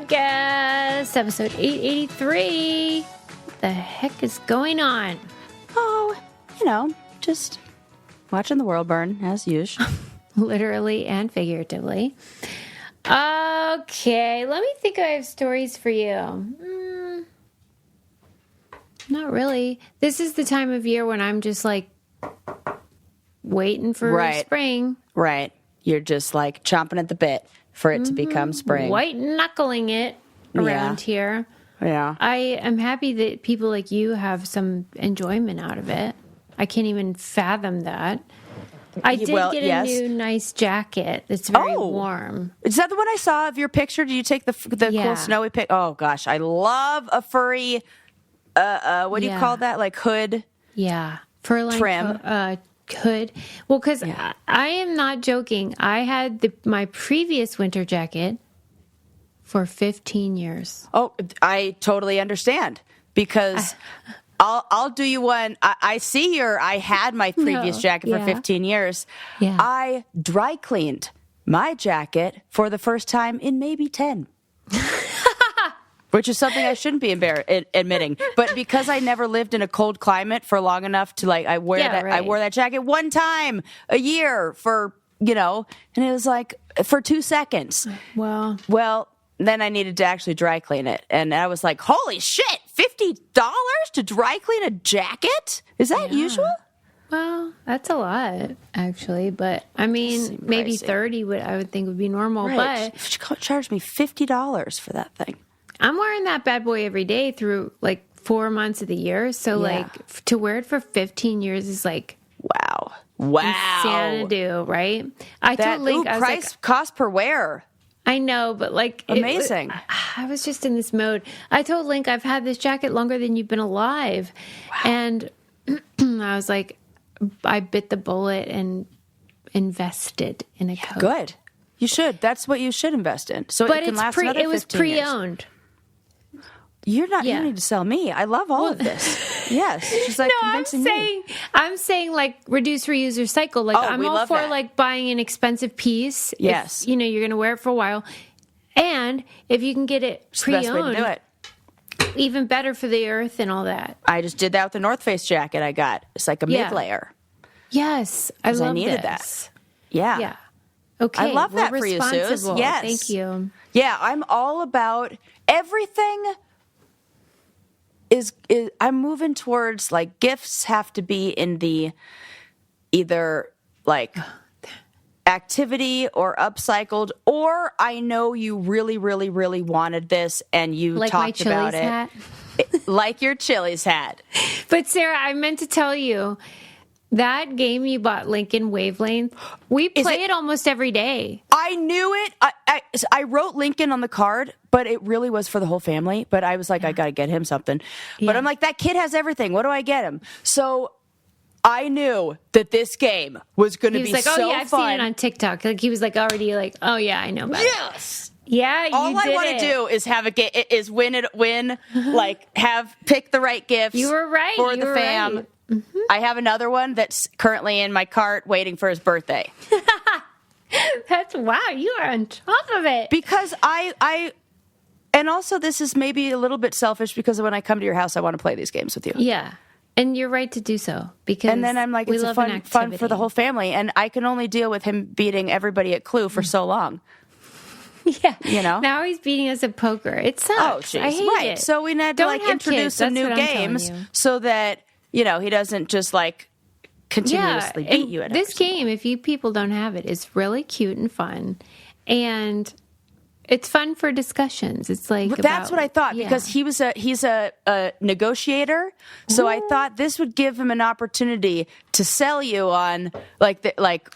Podcast, episode 883. What the heck is going on? Oh, just watching the world burn, as usual. Literally and figuratively. Okay, let me think. I have stories for you. Not really. This is the time of year when I'm just like waiting for spring. Right. You're just like chomping at the bit for it to become spring. White knuckling it around here. Yeah. I am happy that people like you have some enjoyment out of it. I can't even fathom that. I did get a new nice jacket that's very warm. Is that the one I saw of your picture? Did you take the cool snowy pic? Oh, gosh. I love a furry, what do you call that? Like hood? Yeah. Fur-lined trim. Hood. Well, because I am not joking. I had my previous winter jacket for 15 years. Oh, I totally understand because I'll do you one. I had my previous jacket for 15 years. Yeah. I dry cleaned my jacket for the first time in maybe 10. Which is something I shouldn't be admitting. But because I never lived in a cold climate for long enough to I wore that jacket one time a year for, and it was like for 2 seconds. Well, then I needed to actually dry clean it. And I was like, holy shit, $50 to dry clean a jacket? Is that usual? Well, that's a lot, actually. But, I mean, maybe 30 I would think would be normal. Right. But she charged me $50 for that thing. I'm wearing that bad boy every day through, 4 months of the year. So, to wear it for 15 years is, wow. Insanity, right? I told Link, I was cost per wear. I know, but amazing. I was just in this mode. I told Link I've had this jacket longer than you've been alive. Wow. And I was like, I bit the bullet and invested in a coat. Good. You should. That's what you should invest in. So it can last another 15 years. It was pre-owned. You need to sell me. I love all of this. Yes. She's convincing me. I'm saying reduce, reuse, recycle. I'm all for buying an expensive piece. Yes. If, you're going to wear it for a while. And if you can get it pre-owned. It's the best way to do it. Even better for the earth and all that. I just did that with the North Face jacket I got. It's like a mid-layer. Yes. I needed that. Yeah. Yeah. Okay. I love that for you, Suze. Yes. Thank you. Yeah. I'm all about everything. I'm moving towards gifts have to be in the either activity or upcycled, or I know you really, really, really wanted this and you talked about it. Hat? Like your Chili's hat. But Sarah, I meant to tell you that game you bought, Lincoln Wavelength, we play it almost every day. I knew it. I wrote Lincoln on the card, but it really was for the whole family. But I was like, I got to get him something. Yeah. But I'm like, that kid has everything. What do I get him? So I knew that this game was going to be so fun. Oh, yeah, I've seen it on TikTok. He was already oh, yeah, I know about it. Yes. Yeah, you All I want to do is have win, pick the right gifts. You were right. For the fam. Right. Mm-hmm. I have another one that's currently in my cart waiting for his birthday. Wow, you are on top of it. Because and also this is maybe a little bit selfish because when I come to your house, I want to play these games with you. Yeah. And you're right to do so. And then I'm like, it's a fun for the whole family. And I can only deal with him beating everybody at Clue for so long. Yeah. Now he's beating us at poker. It sucks. Oh, jeez. I hate it. So we had to introduce some new games so that he doesn't just continuously beat you at this game. If you people don't have it, it's really cute and fun, and it's fun for discussions. It's that's what I thought because he's a negotiator, so I thought this would give him an opportunity to sell you on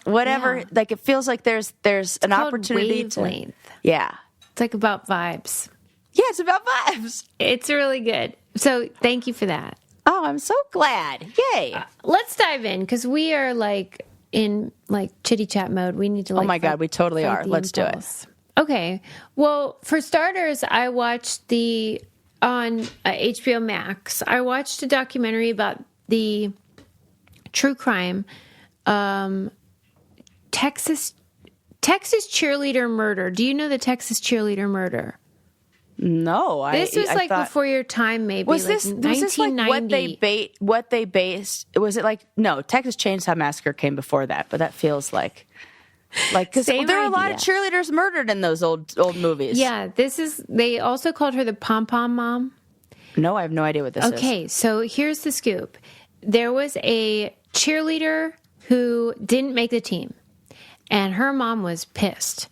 whatever. Yeah. It feels like there's an opportunity wavelength. It's about vibes. Yeah, it's about vibes. It's really good. So thank you for that. Oh, I'm so glad. Yay. Let's dive in because we are in chitty chat mode. We need to oh my God, we totally are. Let's do it. Okay. Well, for starters, I watched on HBO Max, I watched a documentary about the true crime Texas cheerleader murder. Do you know the Texas cheerleader murder? No, This was I thought, before your time, maybe. was like this like 1990. what they based? Was it like no? Texas Chainsaw Massacre came before that, but that feels like because there were a lot of cheerleaders murdered in those old movies. Yeah, they also called her the Pom Pom Mom. No, I have no idea what this is. Okay, so here's the scoop. There was a cheerleader who didn't make the team, and her mom was pissed.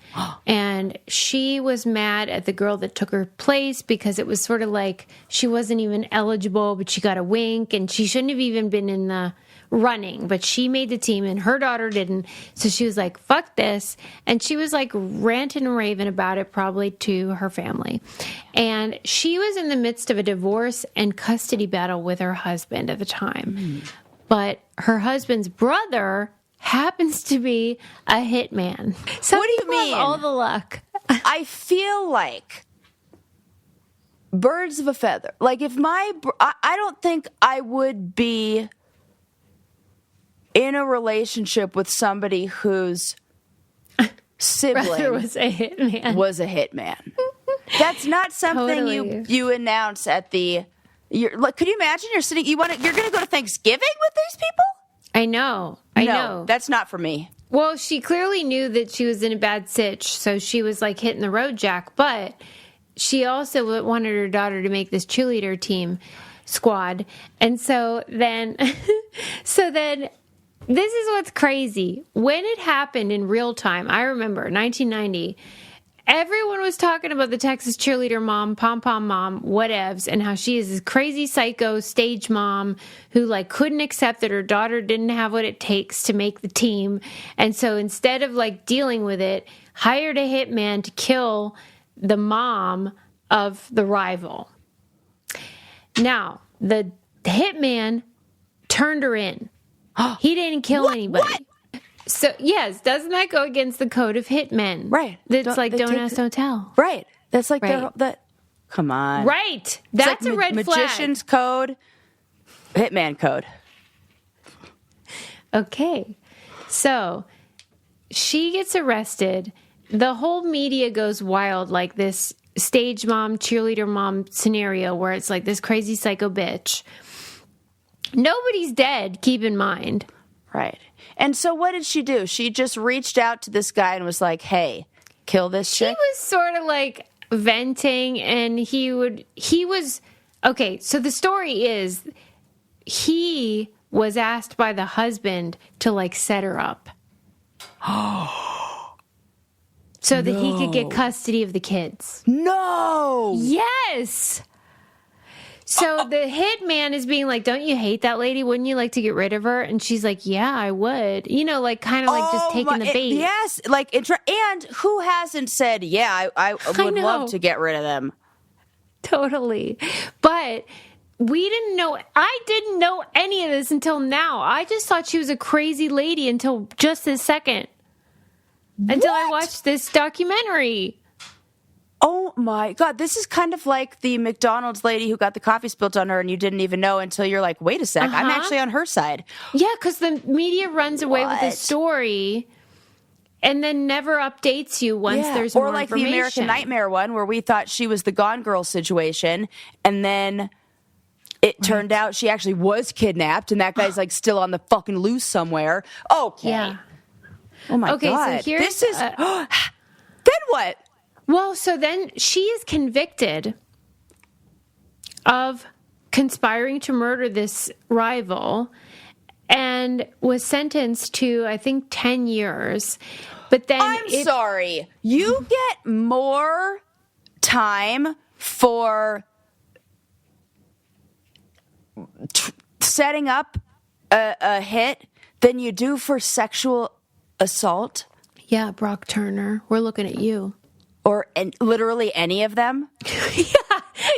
And she was mad at the girl that took her place because it was sort of like she wasn't even eligible, but she got a wink, and she shouldn't have even been in the running, but she made the team and her daughter didn't. So she was like, fuck this. And she was like ranting and raving about it, probably to her family. And she was in the midst of a divorce and custody battle with her husband at the time. But her husband's brother happens to be a hitman. So what do you mean? All the luck. I feel like birds of a feather. Like if I don't think I would be in a relationship with somebody whose sibling was a hitman. That's not something Totally. you announce at the. Could you imagine you're sitting? You're going to go to Thanksgiving with these people? I know. I know. That's not for me. Well, she clearly knew that she was in a bad sitch, so she was like hitting the road jack. But she also wanted her daughter to make this cheerleader team squad, and so then, this is what's crazy. When it happened in real time, I remember 1990. Everyone was talking about the Texas cheerleader mom, pom-pom mom, whatevs, and how she is this crazy psycho stage mom who like couldn't accept that her daughter didn't have what it takes to make the team. And so instead of like dealing with it, hired a hitman to kill the mom of the rival. Now, the hitman turned her in. He didn't kill anybody. What? So, yes, doesn't that go against the code of hitmen? Right. That's don't ask, don't tell. Right. That's like Right. come on. Right. That's like a red flag. Magician's code, hitman code. Okay. So, she gets arrested. The whole media goes wild, like this stage mom, cheerleader mom scenario where it's like this crazy psycho bitch. Nobody's dead, keep in mind. Right. And so what did she do? She just reached out to this guy and was like, hey, kill this chick? She was sort of like venting, and he was, okay, so the story is he was asked by the husband to like set her up. So that he could get custody of the kids. No! Yes! So the hitman is being like, don't you hate that lady? Wouldn't you like to get rid of her? And she's like, yeah, I would. You know, like kind of like just taking the bait. Yes, like, and who hasn't said, yeah, I would love to get rid of them? Totally. But I didn't know any of this until now. I just thought she was a crazy lady until just this second. Until I watched this documentary. Oh my God, this is kind of like the McDonald's lady who got the coffee spilt on her and you didn't even know until you're like, wait a sec, I'm actually on her side. Yeah, because the media runs away with the story and then never updates you once there's more information. Or like the American Nightmare one where we thought she was the Gone Girl situation and then it turned out she actually was kidnapped and that guy's like still on the fucking loose somewhere. Okay. Yeah. Oh my God. Okay, so here's... This is... then what? Well, so then she is convicted of conspiring to murder this rival and was sentenced to, I think, 10 years. But then I'm sorry. You get more time for setting up a hit than you do for sexual assault? Yeah, Brock Turner. We're looking at you. Or literally any of them?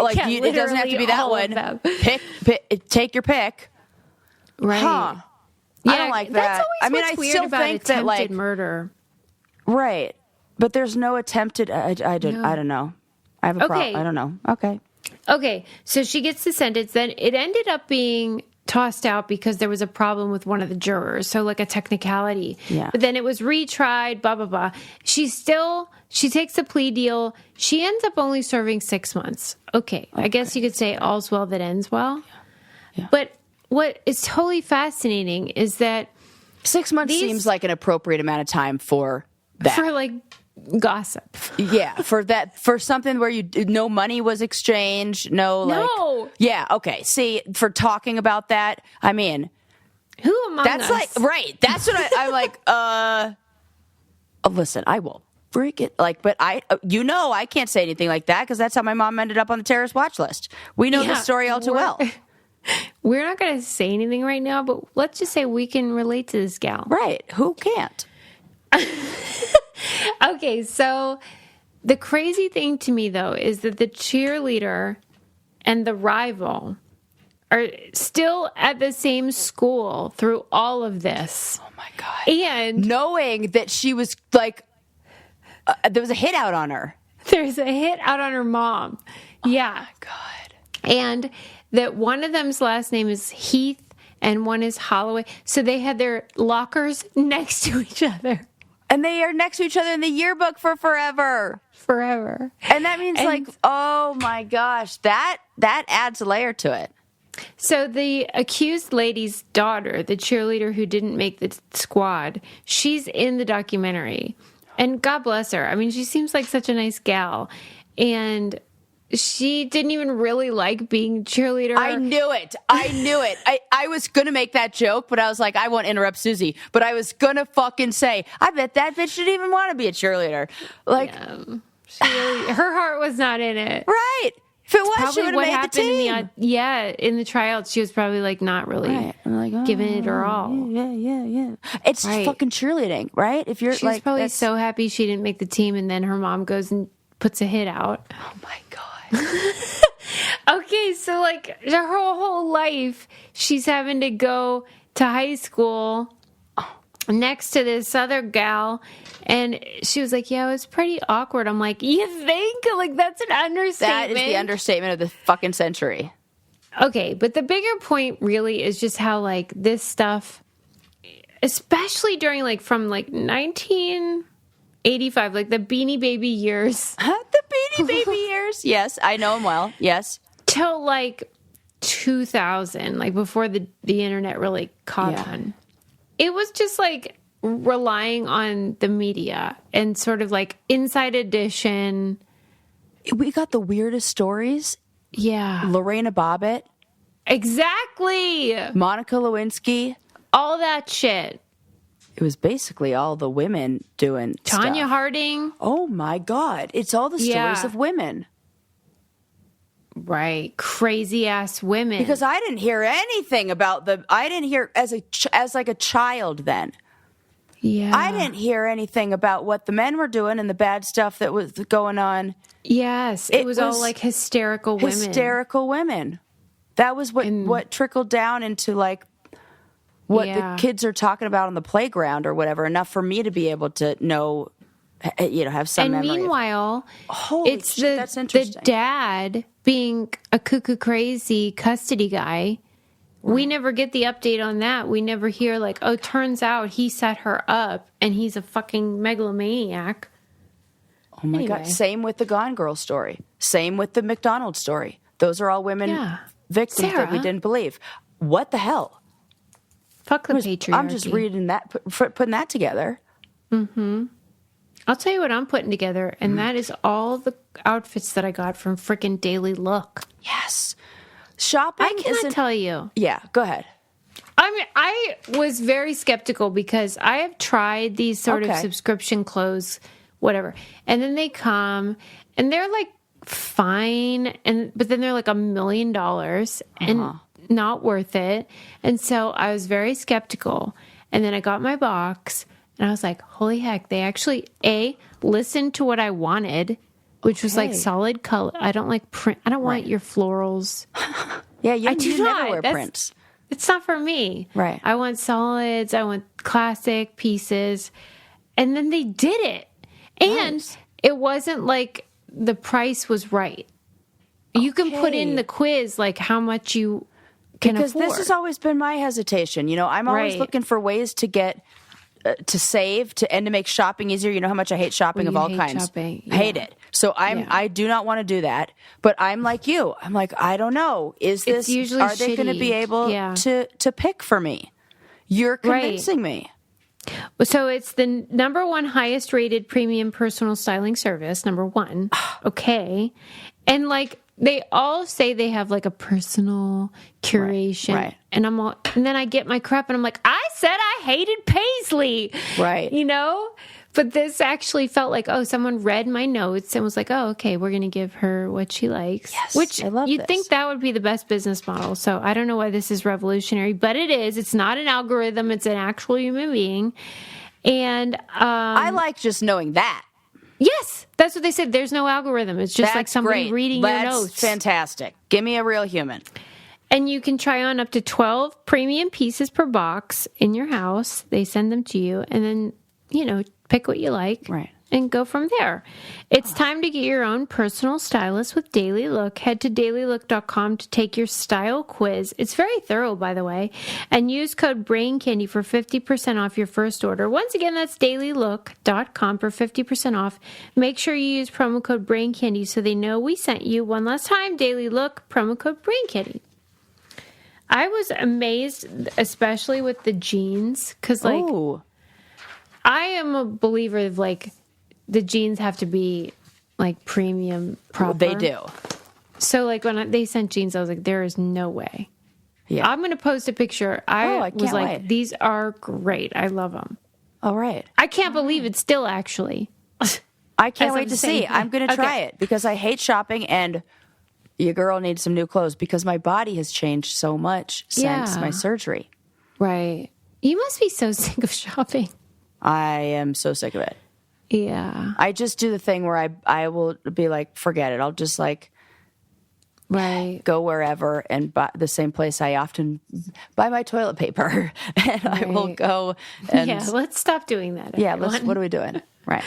Like it doesn't have to be that one. Pick, take your pick. Right. Huh. Yeah, I don't like that's that. always I what's weird still about think attempted that like murder. Right. But there's no attempted I don't know. I have a problem. I don't know. Okay. Okay, so she gets the sentence. Then it ended up being tossed out because there was a problem with one of the jurors. So like a technicality. Yeah. But then it was retried, blah, blah, blah. She takes a plea deal. She ends up only serving 6 months. Okay. I guess you could say all's well that ends well. Yeah. But what is totally fascinating is that 6 months seems like an appropriate amount of time for that. For like gossip. Yeah, for something where no money was exchanged, No. Yeah, okay. See, for talking about that, I mean, Who among that's us? like right. That's what I'm like. Listen, I will freak it. Like, but I can't say anything like that because that's how my mom ended up on the terrorist watch list. We know this story all too well. We're not going to say anything right now, but let's just say we can relate to this gal. Right? Who can't? Okay, so the crazy thing to me, though, is that the cheerleader and the rival are still at the same school through all of this. Oh, my God. And knowing that she was like, there was a hit out on her. There's a hit out on her mom. Yeah. Oh, my God. And that one of them's last name is Heath and one is Holloway. So they had their lockers next to each other. And they are next to each other in the yearbook for forever. Forever. And that means oh my gosh, that adds a layer to it. So the accused lady's daughter, the cheerleader who didn't make the squad, she's in the documentary. And God bless her. I mean, she seems like such a nice gal. And she didn't even really like being cheerleader. I knew it. I was going to make that joke, but I was like, I won't interrupt Susie. But I was going to fucking say, I bet that bitch didn't even want to be a cheerleader. Like, her heart was not in it. Right. If it was, she would have made the team. In the tryouts, she was probably like not really giving it her all. Yeah. It's fucking cheerleading, right? If you're She's probably so happy she didn't make the team, and then her mom goes and puts a hit out. Oh my God. Okay, so like her whole life, she's having to go to high school next to this other gal, and she was like, yeah, it was pretty awkward. I'm like, you think? Like, that's an understatement. That is the understatement of the fucking century. Okay, but the bigger point really is just how like this stuff, especially during like from like 1985, like the Beanie Baby years. The Beanie Baby years. Yes, I know them well. Yes. Till like 2000, like before the internet really caught on. It was just like relying on the media and sort of like Inside Edition. We got the weirdest stories. Yeah. Lorena Bobbitt. Exactly. Monica Lewinsky. All that shit. It was basically all the women doing Tanya stuff. Harding. Oh my God. It's all the stories of women. Right. Crazy ass women. Because I didn't hear anything about I didn't hear as like a child then. Yeah. I didn't hear anything about what the men were doing and the bad stuff that was going on. Yes. It was all like hysterical women. Hysterical women. That was what trickled down into like what the kids are talking about on the playground or whatever, enough for me to be able to know, have some memory. And meanwhile, it's that's interesting. The dad being a cuckoo crazy custody guy. Right. We never get the update on that. We never hear like, oh, turns out he set her up and he's a fucking megalomaniac. Oh my God. Same with the Gone Girl story. Same with the McDonald story. Those are all women victims that we didn't believe. What the hell? Fuck the patriarchy. I'm just reading that, putting that together. Mm-hmm. I'll tell you what I'm putting together, and that is all the outfits that I got from frickin' Daily Look. Yes. Shopping I cannot tell you. Yeah, go ahead. I mean, I was very skeptical because I have tried these sort of subscription clothes, whatever, and then they come, and they're like fine, but then they're like $1 million, and not worth it. And so I was very skeptical. And then I got my box and I was like, holy heck, they actually listened to what I wanted, which was like solid color. I don't like print. I don't want your florals. Yeah, you never wear prints. It's not for me. Right. I want solids. I want classic pieces. And then they did it. And it wasn't like the price was right. You can put in the quiz like how much you can because afford. this has always been my hesitation. You know, I'm always Right. looking for ways to get to save and to make shopping easier. You know how much I hate shopping of you all hate kinds. shopping. I hate Yeah. it. So I do not want to do that. But I'm like you. I'm like, I don't know. Is this usually are they going to be shitty. able Yeah. to pick for me? You're convincing me. So it's the number one highest rated premium personal styling service, number one. Okay. And like they all say they have like a personal curation. Right. And and then I get my crap and I'm like, I said I hated Paisley. Right. You know? But this actually felt like, oh, someone read my notes and was like, oh, okay, we're going to give her what she likes. Yes, Which I love you'd this. think that would be the best business model. So I don't know why this is revolutionary, but it is. It's not an algorithm. It's an actual human being. And I like just knowing that. yes, that's what they said. There's no algorithm. It's just like That's somebody great. reading That's your notes. fantastic. Give me a real human. And you can try on up to 12 premium pieces per box in your house. They send them to you. And then, you know, pick what you like. Right. And go from there. It's time to get your own personal stylist with Daily Look. Head to dailylook.com to take your style quiz. It's very thorough, by the way. And use code BRAINCANDY for 50% off your first order. Once again, that's dailylook.com for 50% off. Make sure you use promo code BRAINCANDY so they know we sent you. One last time, Daily Look, promo code BRAINCANDY. I was amazed, especially with the jeans, because like Ooh. I am a believer of like the jeans have to be like premium proper. They do. So like when they sent jeans, I was like, there is no way. Yeah. I'm going to post a picture. I was can't like, wait. these are great. I love them. All right. I can't believe it still actually. I can't As wait I'm to saying. see. I'm going to try Okay. it because I hate shopping and your girl needs some new clothes because my body has changed so much since Yeah. my surgery. Right. You must be so sick of shopping. I am so sick of it. Yeah. I just do the thing where I will be like, forget it. I'll just like Right. go wherever and buy the same place I often buy my toilet paper. And I will Right. go and Yeah. Let's stop doing that. yeah, everyone. what are we doing? Right.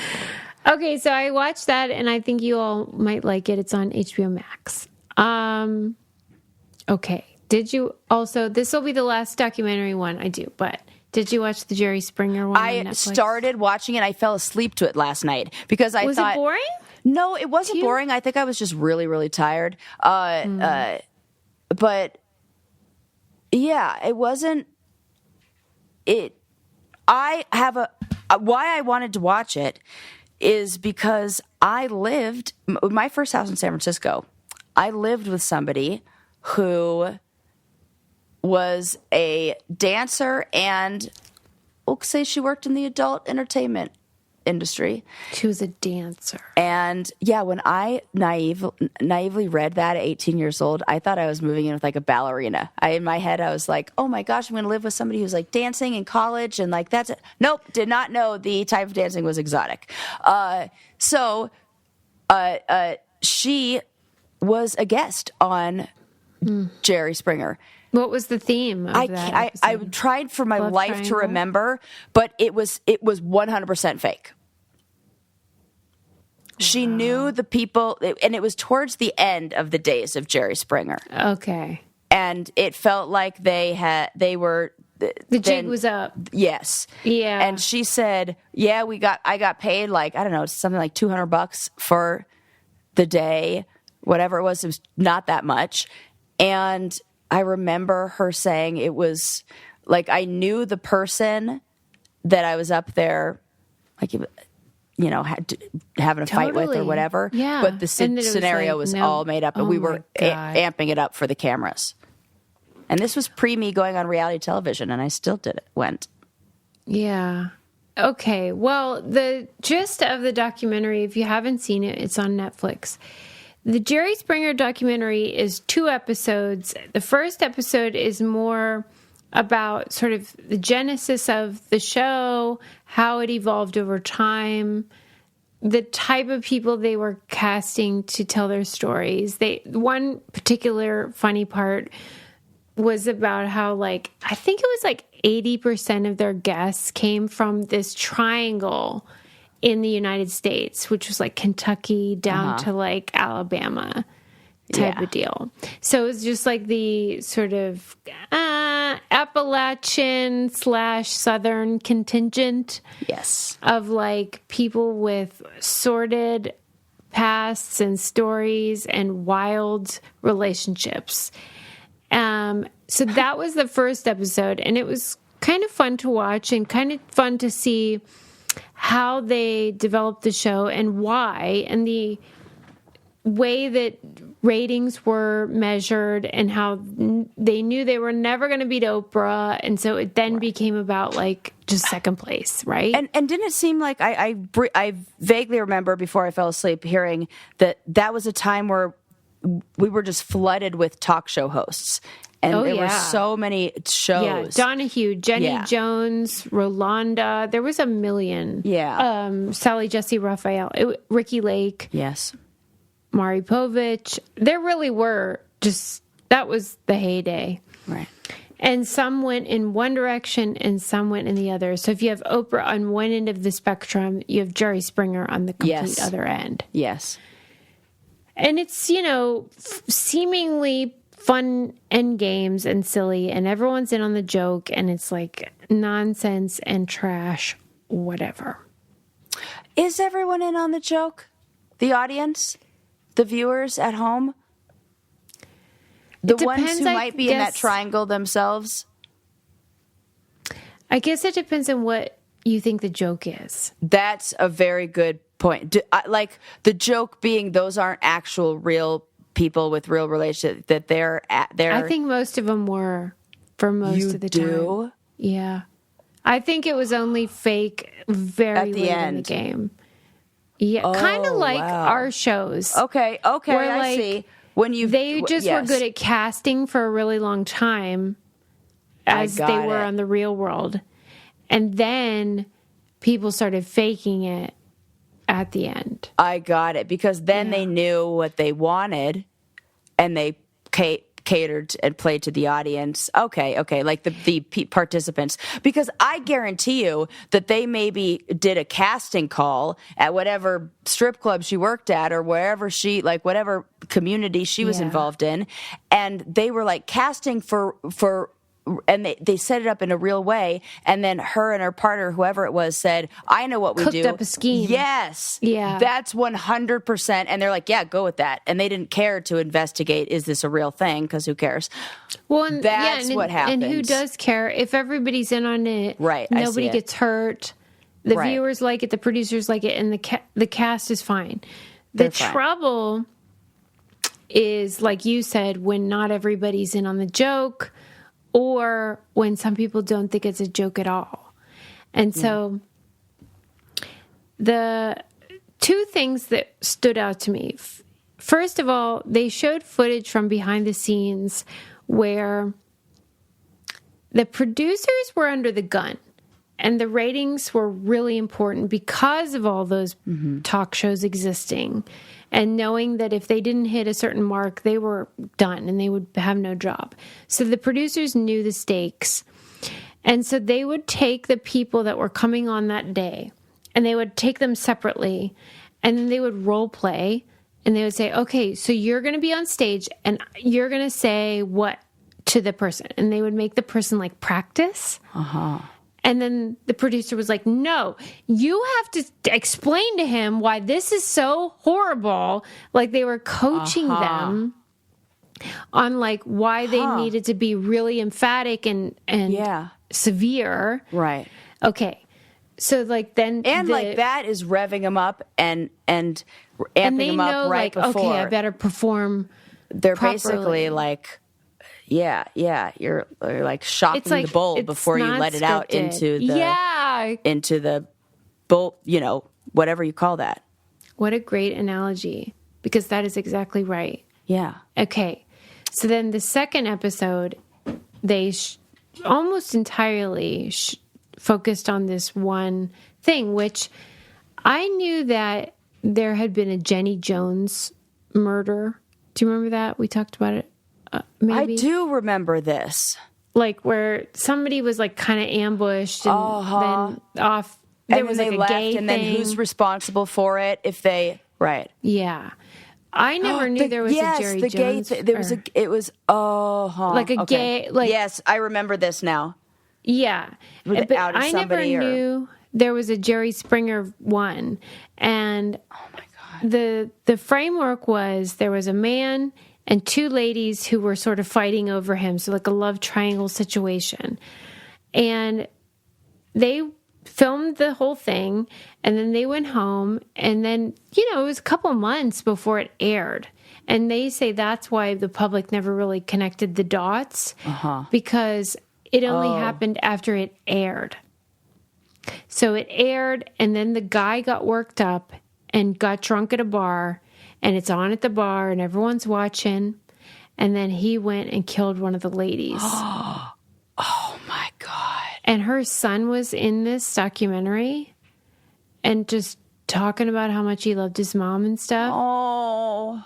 Okay, so I watched that, and I think you all might like it. It's on HBO Max. Okay. Did you also? This will be the last documentary one I do, but did you watch the Jerry Springer one? I on Netflix? started watching it. I fell asleep to it last night because I Was thought it boring? No, it wasn't you? boring. I think I was just really, really tired. But yeah, it wasn't. I have why I wanted to watch it is because I lived my first house in San Francisco. I lived with somebody who was a dancer and we'll say she worked in the adult entertainment industry. She was a dancer. And yeah, when I naively read that at 18 years old, I thought I was moving in with like a ballerina. In my head, I was like, oh my gosh, I'm going to live with somebody who's like dancing in college. And like, that's it. Nope. Did not know the type of dancing was exotic. She was a guest on Jerry Springer. What was the theme of that I episode? tried for my Love life to triangle? remember, but it was 100% fake. She knew the people, and it was towards the end of the days of Jerry Springer, Okay. and it felt like they were. The jig was up. Yes. Yeah. And she said, "Yeah, I got paid like I don't know, something like $200 for the day, whatever it was not that much." And I remember her saying it was like I knew the person that I was up there, like having a fight with or Totally. whatever. Yeah. But the And that it was scenario like, was no. all made up, and Oh we my were God. amping it up for the cameras. And this was pre me going on reality television, and I still went. Yeah. Okay. Well, the gist of the documentary, if you haven't seen it, it's on Netflix. The Jerry Springer documentary is 2 episodes. The first episode is more about sort of the genesis of the show, how it evolved over time, the type of people they were casting to tell their stories. One particular funny part was about how, like, I think it was like 80% of their guests came from this triangle in the United States, which was like Kentucky down to like Alabama. type of deal. So it was just like the sort of Appalachian / Southern contingent. Yes. Of like people with sordid pasts and stories and wild relationships. So that was the first episode, and it was kind of fun to watch and kind of fun to see how they developed the show and why, and the way that ratings were measured and how they knew they were never going to beat Oprah. And so it then became about like just second place, right? And didn't it seem like I vaguely remember before I fell asleep hearing that was a time where we were just flooded with talk show hosts. And there were so many shows. Yeah, Donahue, Jenny Jones, Rolanda. There was a million. Yeah. Sally Jesse Raphael, Ricky Lake. Yes. Mari Povich. There really were that was the heyday. Right. And some went in one direction and some went in the other. So if you have Oprah on one end of the spectrum, you have Jerry Springer on the complete other end. Yes. And it's, seemingly fun and games and silly, and everyone's in on the joke, and it's like nonsense and trash, whatever. Is everyone in on the joke? The audience? The viewers at home? The ones who might be in that triangle themselves? I guess it depends on what you think the joke is. That's a very good point. Like the joke being those aren't actual real people with real relationships, that they're I think most of them were for most of the time. Yeah. I think it was only fake very late in the game. Yeah, kind of like our shows. Okay, where, I see. They just were good at casting for a really long time as they were on the Real World. And then people started faking it at the end. I got it, because then they knew what they wanted and they catered and played to the audience. Okay, like the participants. Because I guarantee you that they maybe did a casting call at whatever strip club she worked at or wherever whatever community she was involved in, and they were like casting for and they set it up in a real way, and then her and her partner, whoever it was, said, I know what we do. Cooked up a scheme. Yes. Yeah. That's 100%. And they're like, yeah, go with that. And they didn't care to investigate, is this a real thing? Because who cares? Well, and that's what happens. And who does care? If everybody's in on it, right? Nobody gets hurt. The viewers like it, the producers like it, and the cast is fine. The trouble is, like you said, when not everybody's in on the joke, or when some people don't think it's a joke at all. And so the two things that stood out to me. First of all, they showed footage from behind the scenes where the producers were under the gun and the ratings were really important because of all those talk shows existing, and knowing that if they didn't hit a certain mark, they were done and they would have no job. So the producers knew the stakes. And so they would take the people that were coming on that day and they would take them separately, and then they would role play, and they would say, okay, so you're going to be on stage and you're going to say what to the person. And they would make the person like practice. And then the producer was like, no, you have to explain to him why this is so horrible. Like they were coaching them on like why they needed to be really emphatic and severe. Right. Okay. So like then. And like that is revving them up and amping them up right before. Okay, I better perform. They're properly. Basically like, you're like shocking the bull before you let it out into the bull, whatever you call that. What a great analogy, because that is exactly right. Yeah. Okay. So then the second episode, they almost entirely focused on this one thing, which I knew that there had been a Jenny Jones murder. Do you remember that? We talked about it. Maybe. I do remember this. Like where somebody was like kind of ambushed and then off. There was like a gay thing. And then who's responsible for it if they... Right. Yeah. I never knew there was a Jerry Jones. There was like a gay, like, yes, I remember this now. Yeah, but I never knew there was a Jerry Springer one, and oh my God, the framework was there was a man and two ladies who were sort of fighting over him, so like a love triangle situation, and they filmed the whole thing, and then they went home, and then, it was a couple months before it aired. And they say that's why the public never really connected the dots, because it only happened after it aired. So it aired, and then the guy got worked up and got drunk at a bar, and it's on at the bar, and everyone's watching, and then he went and killed one of the ladies. Oh my God. And her son was in this documentary and just talking about how much he loved his mom and stuff. Oh.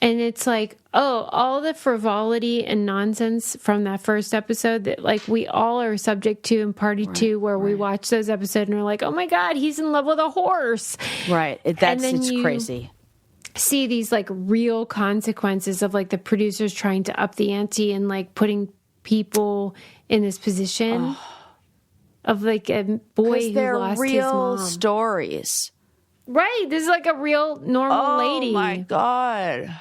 And it's like, all the frivolity and nonsense from that first episode that, like, we all are subject to in Party 2, where we watch those episodes and we're like, oh my God, he's in love with a horse. Right. It's crazy. See these, like, real consequences of, like, the producers trying to up the ante and, like, putting people in this position. Of like a boy who lost his mom. Real stories. Right. This is like a real normal lady. Oh my God.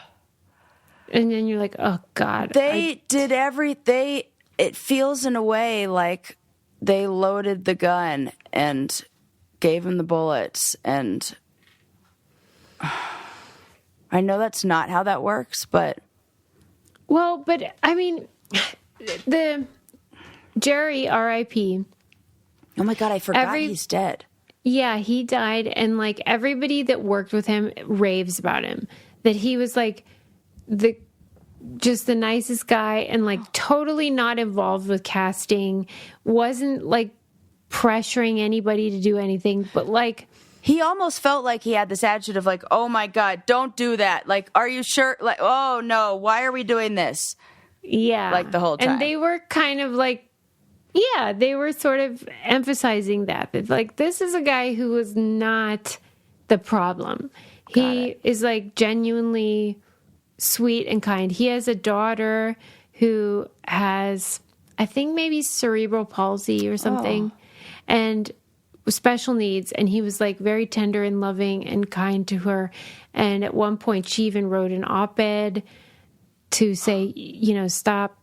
And then you're like, oh God. They did everything. It feels in a way like they loaded the gun and gave him the bullets. And I know that's not how that works, but. Well, but I mean, the Jerry, R.I.P. Oh my God, I forgot he's dead. Yeah, he died, and like everybody that worked with him raves about him. That he was like just the nicest guy, and like totally not involved with casting, wasn't like pressuring anybody to do anything, but like he almost felt like he had this attitude of like, oh my God, don't do that. Like, are you sure? Like, oh no, why are we doing this? Yeah. Like the whole time. And they were kind of like, yeah, they were sort of emphasizing that like, this is a guy who was not the problem. He is like genuinely sweet and kind. He has a daughter who has, I think, maybe cerebral palsy or something, and special needs. And he was like very tender and loving and kind to her. And at one point, she even wrote an op-ed to say, stop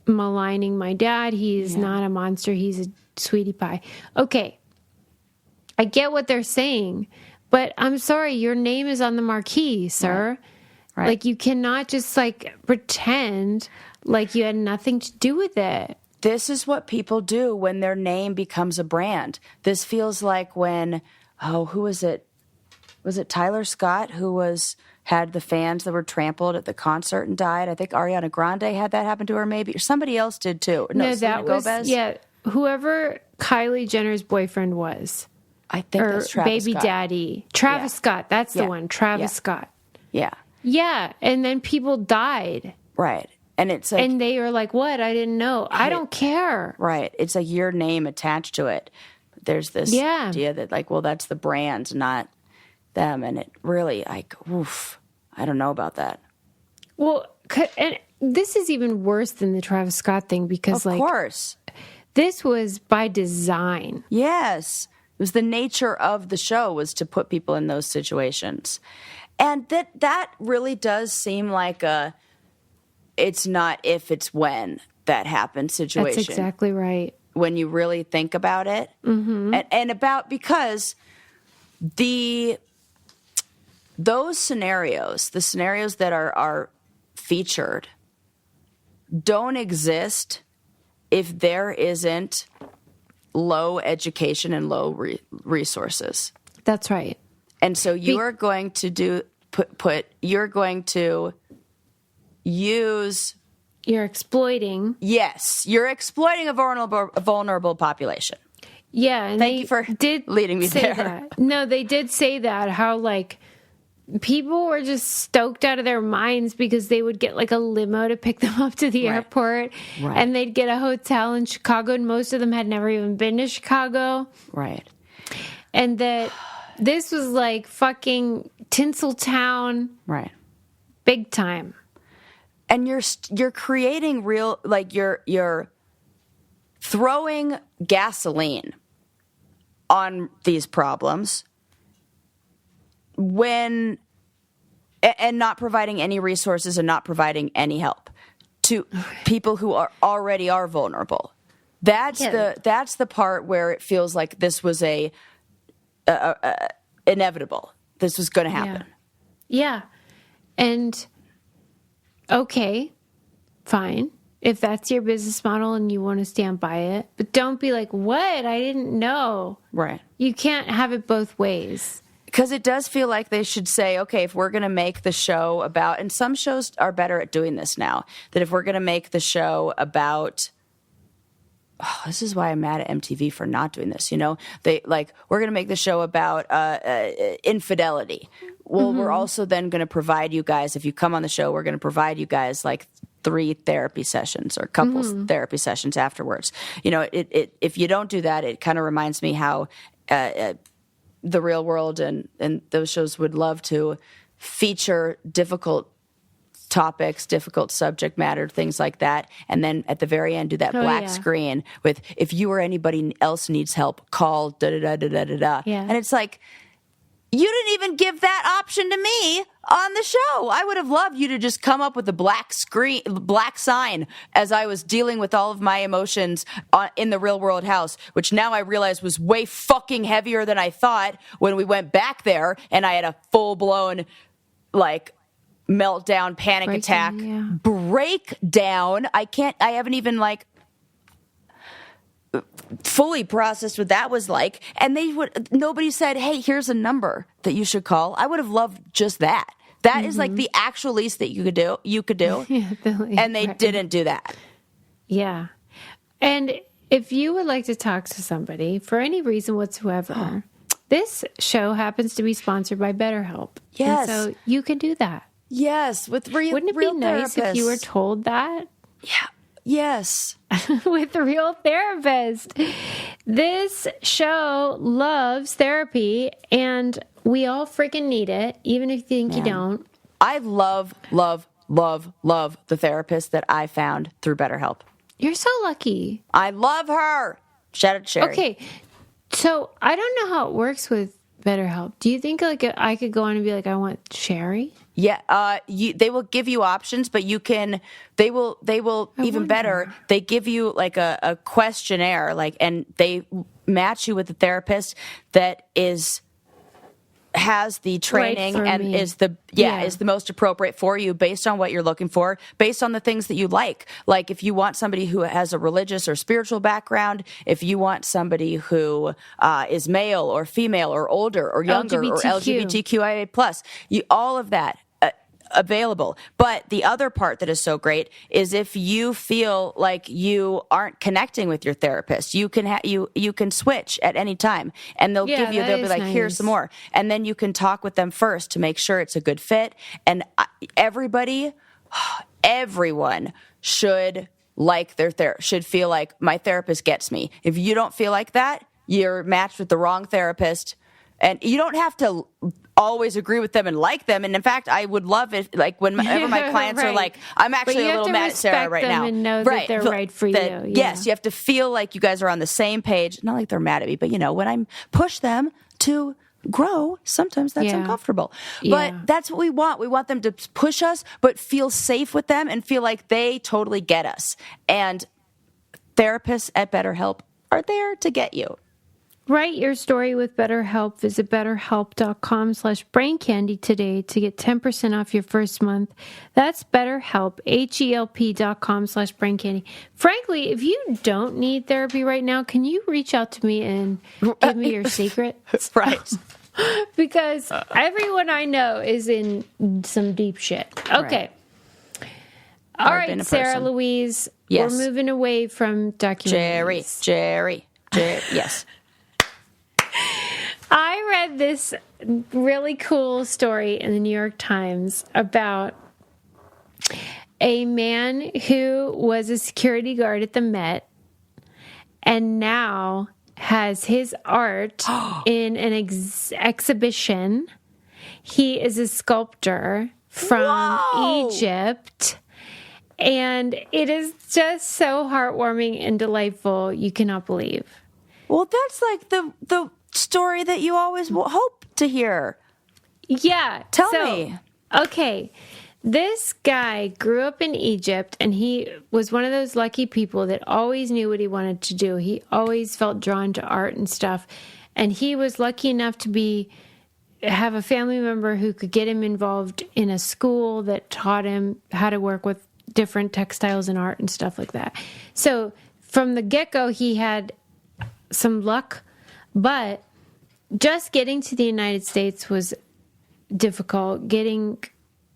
maligning my dad. He's not a monster. He's a sweetie pie. Okay. I get what they're saying, but I'm sorry, your name is on the marquee, sir. Right. Like, you cannot just like pretend like you had nothing to do with it. This is what people do when their name becomes a brand. This feels like when, who was it? Was it Tyler Scott who had the fans that were trampled at the concert and died? I think Ariana Grande had that happen to her, maybe. Or somebody else did too. No, that was Gomez? Whoever Kylie Jenner's boyfriend was. I think that's Travis baby Scott. Daddy. Travis Scott. That's the one. Travis Scott. Yeah. Yeah. And then people died. Right. And it's like, and they were like, what? I didn't know. I don't care. Right. It's like your name attached to it. There's this idea that like, well, that's the brand, not them. And it really, like, oof, I don't know about that. Well, and this is even worse than the Travis Scott thing because, of course, this was by design. Yes. It was the nature of the show was to put people in those situations. And that really does seem like it's not if, it's when that happens situation. That's exactly right. When you really think about it. Mm-hmm. Because those scenarios, the scenarios that are featured, don't exist if there isn't low education and low resources. That's right. And so you are going to you're going to use. You're exploiting. Yes, you're exploiting a vulnerable population. Yeah, and Thank you for leading me there. That. No, they did say that, how like people were just stoked out of their minds because they would get like a limo to pick them up to the airport, and they'd get a hotel in Chicago, and most of them had never even been to Chicago. Right. And that this was like fucking Tinseltown. Right. Big time. And you're creating real, like you're throwing gasoline on these problems and not providing any resources and not providing any help to people who already are vulnerable. That's the part where it feels like this was inevitable. This was going to happen. Yeah. And okay, fine. If that's your business model and you want to stand by it, but don't be like, what? I didn't know. Right. You can't have it both ways. Because it does feel like they should say, okay, if we're going to make the show about, and some shows are better at doing this now, that if we're going to make the show about, this is why I'm mad at MTV for not doing this, we're going to make the show about infidelity. Well, we're also then going to provide you guys, if you come on the show, we're going to provide you guys like 3 therapy sessions or couples therapy sessions afterwards. If you don't do that, it kind of reminds me how The Real World and those shows would love to feature difficult topics, difficult subject matter, things like that. And then at the very end, do that black screen with, if you or anybody else needs help, call da-da-da-da-da-da-da. Yeah. And it's like, you didn't even give that option to me on the show. I would have loved you to just come up with a black sign as I was dealing with all of my emotions in the Real World house, which now I realize was way fucking heavier than I thought when we went back there and I had a full-blown, meltdown, panic attack, breakdown. I haven't even, fully processed what that was like, and nobody said, hey, here's a number that you should call. I would have loved just that. That is like the actual least that you could do. And they didn't do that. Yeah. And if you would like to talk to somebody for any reason whatsoever, this show happens to be sponsored by BetterHelp. Yes. And so you can do that. Yes. Wouldn't it be nice if you were told that? Yeah. Yes. With a real therapist. This show loves therapy, and we all freaking need it, even if you think you don't. I love, love, love, love the therapist that I found through BetterHelp. You're so lucky. I love her. Shout out to Sherry. Okay. So I don't know how it works with BetterHelp. Do you think I could go on and be like, I want Sherry? Yeah, they will give you options, but they will even better. They give you a questionnaire, and they match you with a therapist that has the training and is the most appropriate for you based on what you're looking for, based on the things that you like. Like if you want somebody who has a religious or spiritual background, if you want somebody who is male or female or older or younger or LGBTQIA+, all of that available. But the other part that is so great is if you feel like you aren't connecting with your therapist, you can switch at any time, and they'll be like, here's some more, and then you can talk with them first to make sure it's a good fit. And everyone should should feel like my therapist gets me. If you don't feel like that, you're matched with the wrong therapist. And you don't have to always agree with them and like them. And in fact, I would love it, whenever my clients are like, I'm actually a little mad at Sarah right now. And know that they're right for you. Yeah. Yes, you have to feel like you guys are on the same page. Not like they're mad at me, but when I push them to grow, sometimes that's uncomfortable. But that's what we want. We want them to push us, but feel safe with them and feel like they totally get us. And therapists at BetterHelp are there to get you. Write your story with BetterHelp. Visit BetterHelp.com/braincandy today to get 10% off your first month. That's BetterHelp, HELP.com/braincandy. Frankly, if you don't need therapy right now, can you reach out to me and give me your secrets? Right. Because everyone I know is in some deep shit. Okay. Right. All right, Sarah Louise. Yes. We're moving away from documentaries. Jerry. Yes. I read this really cool story in the New York Times about a man who was a security guard at the Met and now has his art in an exhibition. He is a sculptor from Whoa! Egypt. And it is just so heartwarming and delightful. You cannot believe. Well, that's like the story that you always hope to hear. Yeah. Tell me. Okay. This guy grew up in Egypt, and he was one of those lucky people that always knew what he wanted to do. He always felt drawn to art and stuff. And he was lucky enough to have a family member who could get him involved in a school that taught him how to work with different textiles and art and stuff like that. So from the get-go, he had some luck, but just getting to the United States was difficult. Getting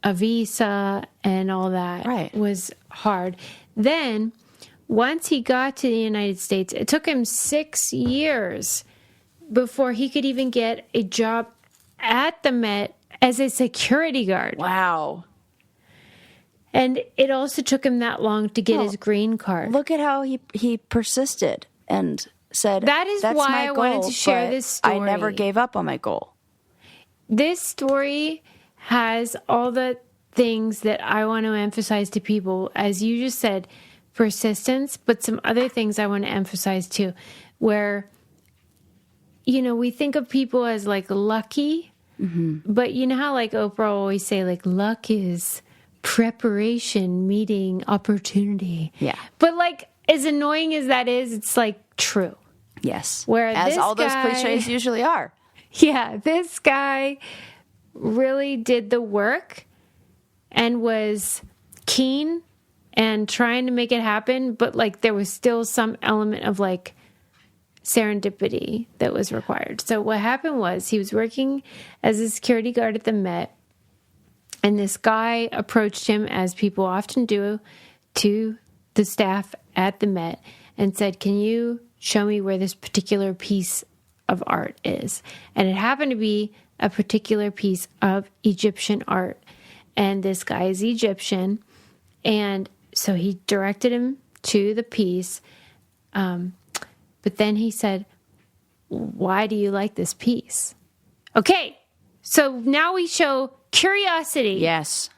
a visa and all that was hard. Then once he got to the United States, it took him 6 years before he could even get a job at the Met as a security guard. Wow. And it also took him that long to get his green card. Look at how he persisted and said, that is that's why my I goal, wanted to share this story. I never gave up on my goal. This story has all the things that I want to emphasize to people. As you just said, persistence, but some other things I want to emphasize too, where, you know, we think of people as like lucky, but you know how like Oprah always say like luck is preparation meeting opportunity. Yeah. But like as annoying as that is, it's like true. Yes. Where as all those cliches usually are. Yeah, this guy really did the work and was keen and trying to make it happen, but like there was still some element of like serendipity that was required. So what happened was he was working as a security guard at the Met, and this guy approached him, as people often do, to the staff at the Met and said, "Can you show me where this particular piece of art is?" And it happened to be a particular piece of Egyptian art. And this guy is Egyptian. And so he directed him to the piece. But then he said, "Why do you like this piece?" Okay, so now we show curiosity. Yes.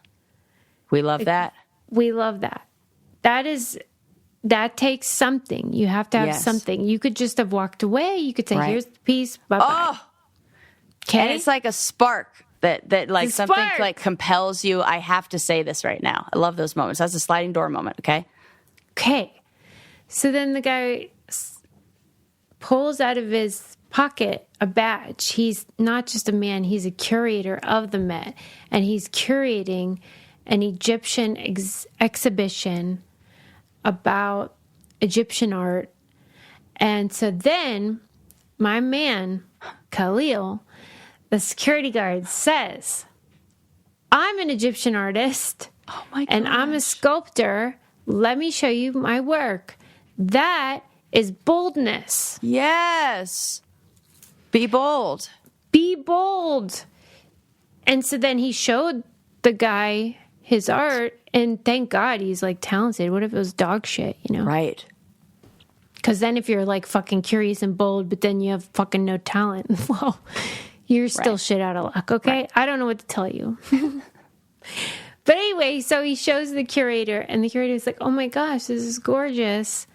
We love that. We love that. That takes something. You have to have something. You could just have walked away. You could say, "Here's the piece. Bye-bye." Oh! Okay? And it's like a spark that like something like compels you. I have to say this right now. I love those moments. That's a sliding door moment, okay? Okay. So then the guy pulls out of his pocket a badge. He's not just a man, he's a curator of the Met. And he's curating an Egyptian exhibition about Egyptian art. And so then my man, Khalil, the security guard, says, "I'm an Egyptian artist. Oh my God. And I'm a sculptor. Let me show you my work." That is boldness. Yes. Be bold. Be bold. And so then he showed the guy his art, and thank God he's like talented. What if it was dog shit, you know? Right. Because then if you're like fucking curious and bold, but then you have fucking no talent, well, you're still shit out of luck, okay? Right. I don't know what to tell you. But anyway, so he shows the curator, and the curator is like, "Oh my gosh, this is gorgeous."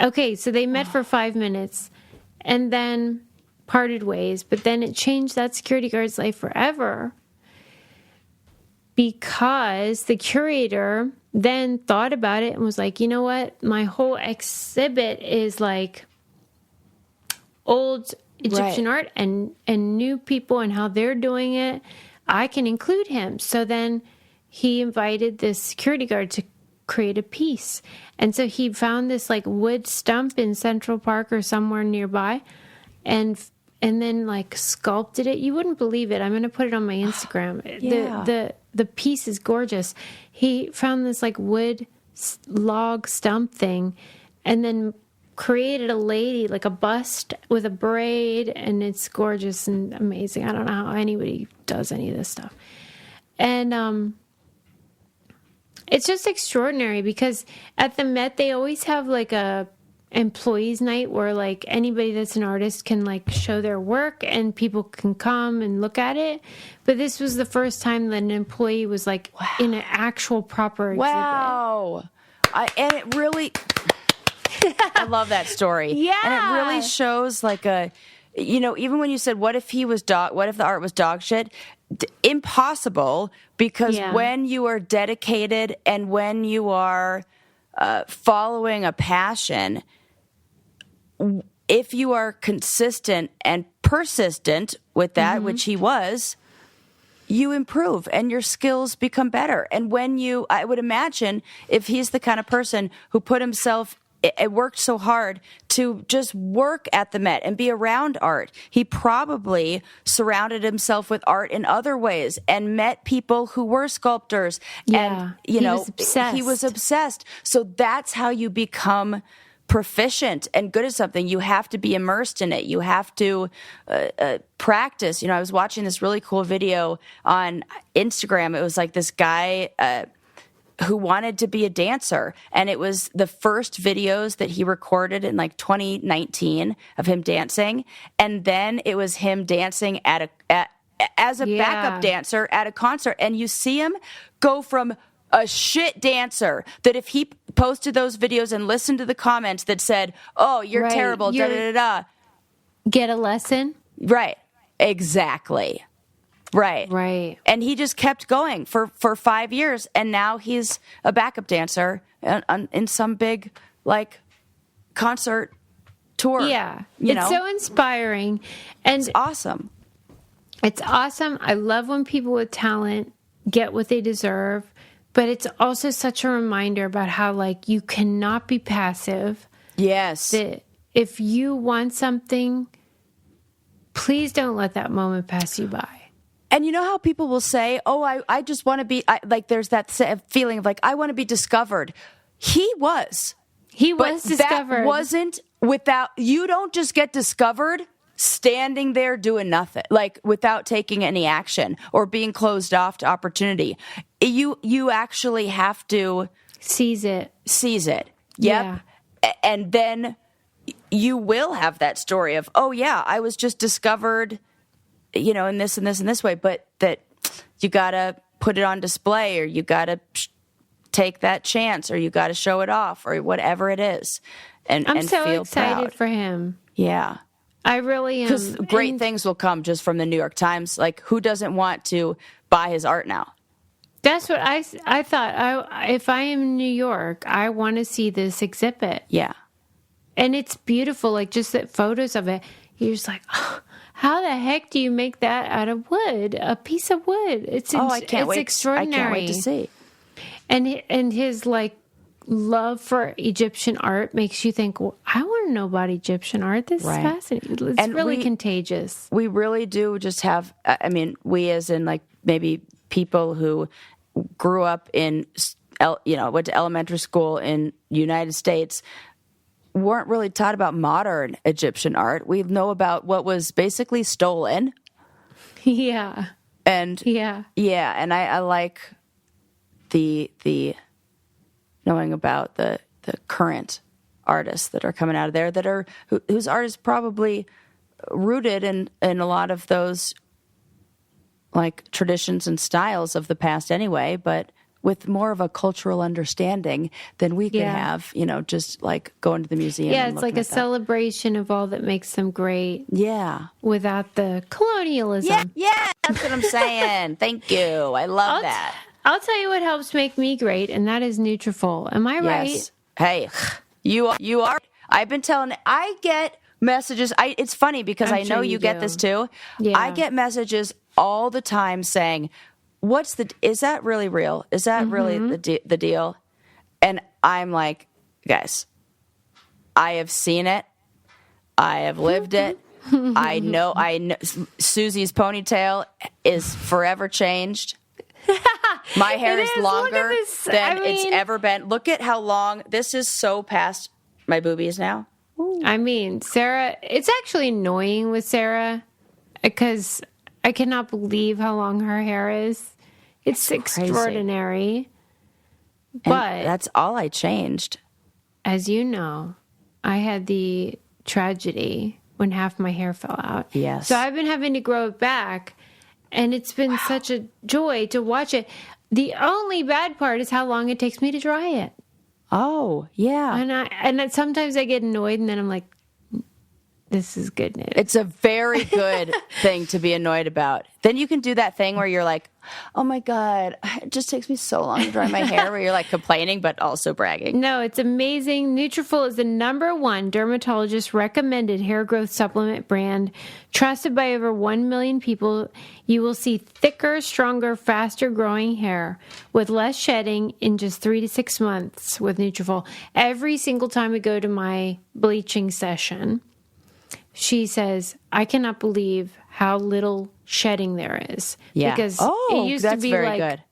Okay, so they met for 5 minutes and then parted ways, but then it changed that security guard's life forever, because the curator then thought about it and was like, "You know what? My whole exhibit is like old Egyptian art and new people and how they're doing it. I can include him." So then he invited this security guard to create a piece. And so he found this like wood stump in Central Park or somewhere nearby and then like sculpted it. You wouldn't believe it. I'm going to put it on my Instagram. Yeah. The piece is gorgeous. He found this like wood log stump thing and then created a lady, like a bust with a braid, and it's gorgeous and amazing. I don't know how anybody does any of this stuff. And it's just extraordinary because at the Met, they always have like a employees night where like anybody that's an artist can like show their work and people can come and look at it. But this was the first time that an employee was like in an actual proper exhibit. Wow. And it really, I love that story. Yeah. And it really shows like even when you said, what if the art was dog shit? Impossible, because when you are dedicated and when you are following a passion, if you are consistent and persistent with that, which he was, you improve and your skills become better. And I would imagine if he's the kind of person who put himself, it worked so hard to just work at the Met and be around art, he probably surrounded himself with art in other ways and met people who were sculptors. Yeah, And, he was obsessed. So that's how you become proficient and good at something. You have to be immersed in it. You have to practice. I was watching this really cool video on Instagram. It was like this guy who wanted to be a dancer. And it was the first videos that he recorded in like 2019 of him dancing. And then it was him dancing as a backup dancer at a concert. And you see him go from a shit dancer that if he posted those videos and listened to the comments that said, "Oh, you're terrible, da-da-da-da." Get a lesson? Right. Exactly. Right. And he just kept going for 5 years, and now he's a backup dancer in some big, like, concert tour. Yeah. It's so inspiring. And it's awesome. It's awesome. I love when people with talent get what they deserve, but it's also such a reminder about how, like, you cannot be passive. Yes. That if you want something, please don't let that moment pass you by. And you know how people will say, "Oh, I just want to be," like there's that feeling of like, I want to be discovered. He was discovered. That wasn't you don't just get discovered standing there doing nothing, like without taking any action or being closed off to opportunity. You actually have to seize it. Yep. Yeah. And then you will have that story of, "Oh yeah, I was just discovered, in this and this and this way," but that you got to put it on display, or you got to take that chance, or you got to show it off, or whatever it is. And I'm so feel excited proud. For him. Yeah. I really am. Because great things will come just from the New York Times. Like, who doesn't want to buy his art now? That's what I thought. If I am in New York, I want to see this exhibit. Yeah. And it's beautiful. Like, just the photos of it. You're just like, oh, how the heck do you make that out of wood? A piece of wood. I can't wait. Extraordinary. I can't wait to see. And his like love for Egyptian art makes you think, well, I want to know about Egyptian art. This is fascinating. It's really contagious. We really do just have, we as in like maybe people who grew up in, went to elementary school in United States, weren't really taught about modern Egyptian art. We know about what was basically stolen. Yeah. And and I like the knowing about the current artists that are coming out of there whose art is probably rooted in a lot of those like traditions and styles of the past anyway, but with more of a cultural understanding than we could have, just like going to the museum. Yeah, it's like a celebration of all that makes them great. Yeah. Without the colonialism. Yeah, that's what I'm saying. Thank you. I love that. I'll tell you what helps make me great, and that is Nutrafol. Am I right? Hey, you are. I've been telling. I get messages. It's funny because I know you get this too. Yeah. I get messages all the time saying, is that really real? Is that really the deal? And I'm like, guys, I have seen it. I have lived it. I know Susie's ponytail is forever changed. My hair is longer than it's ever been. Look at how long. This is so past my boobies now. Ooh. I mean, Sarah, it's actually annoying with Sarah because I cannot believe how long her hair is. It's extraordinary. But that's all I changed. As you know, I had the tragedy when half my hair fell out. Yes. So I've been having to grow it back, and it's been such a joy to watch it. The only bad part is how long it takes me to dry it. Oh, yeah. And sometimes I get annoyed, and then I'm like, this is good news. It's a very good thing to be annoyed about. Then you can do that thing where you're like, oh my God, it just takes me so long to dry my hair, where you're like complaining, but also bragging. No, it's amazing. Nutrafol is the #1 dermatologist recommended hair growth supplement brand, trusted by over 1 million people. You will see thicker, stronger, faster growing hair with less shedding in just 3 to 6 months with Nutrafol. Every single time I go to my bleaching session, she says, I cannot believe how little shedding there is. Yeah. Because it used to be like good.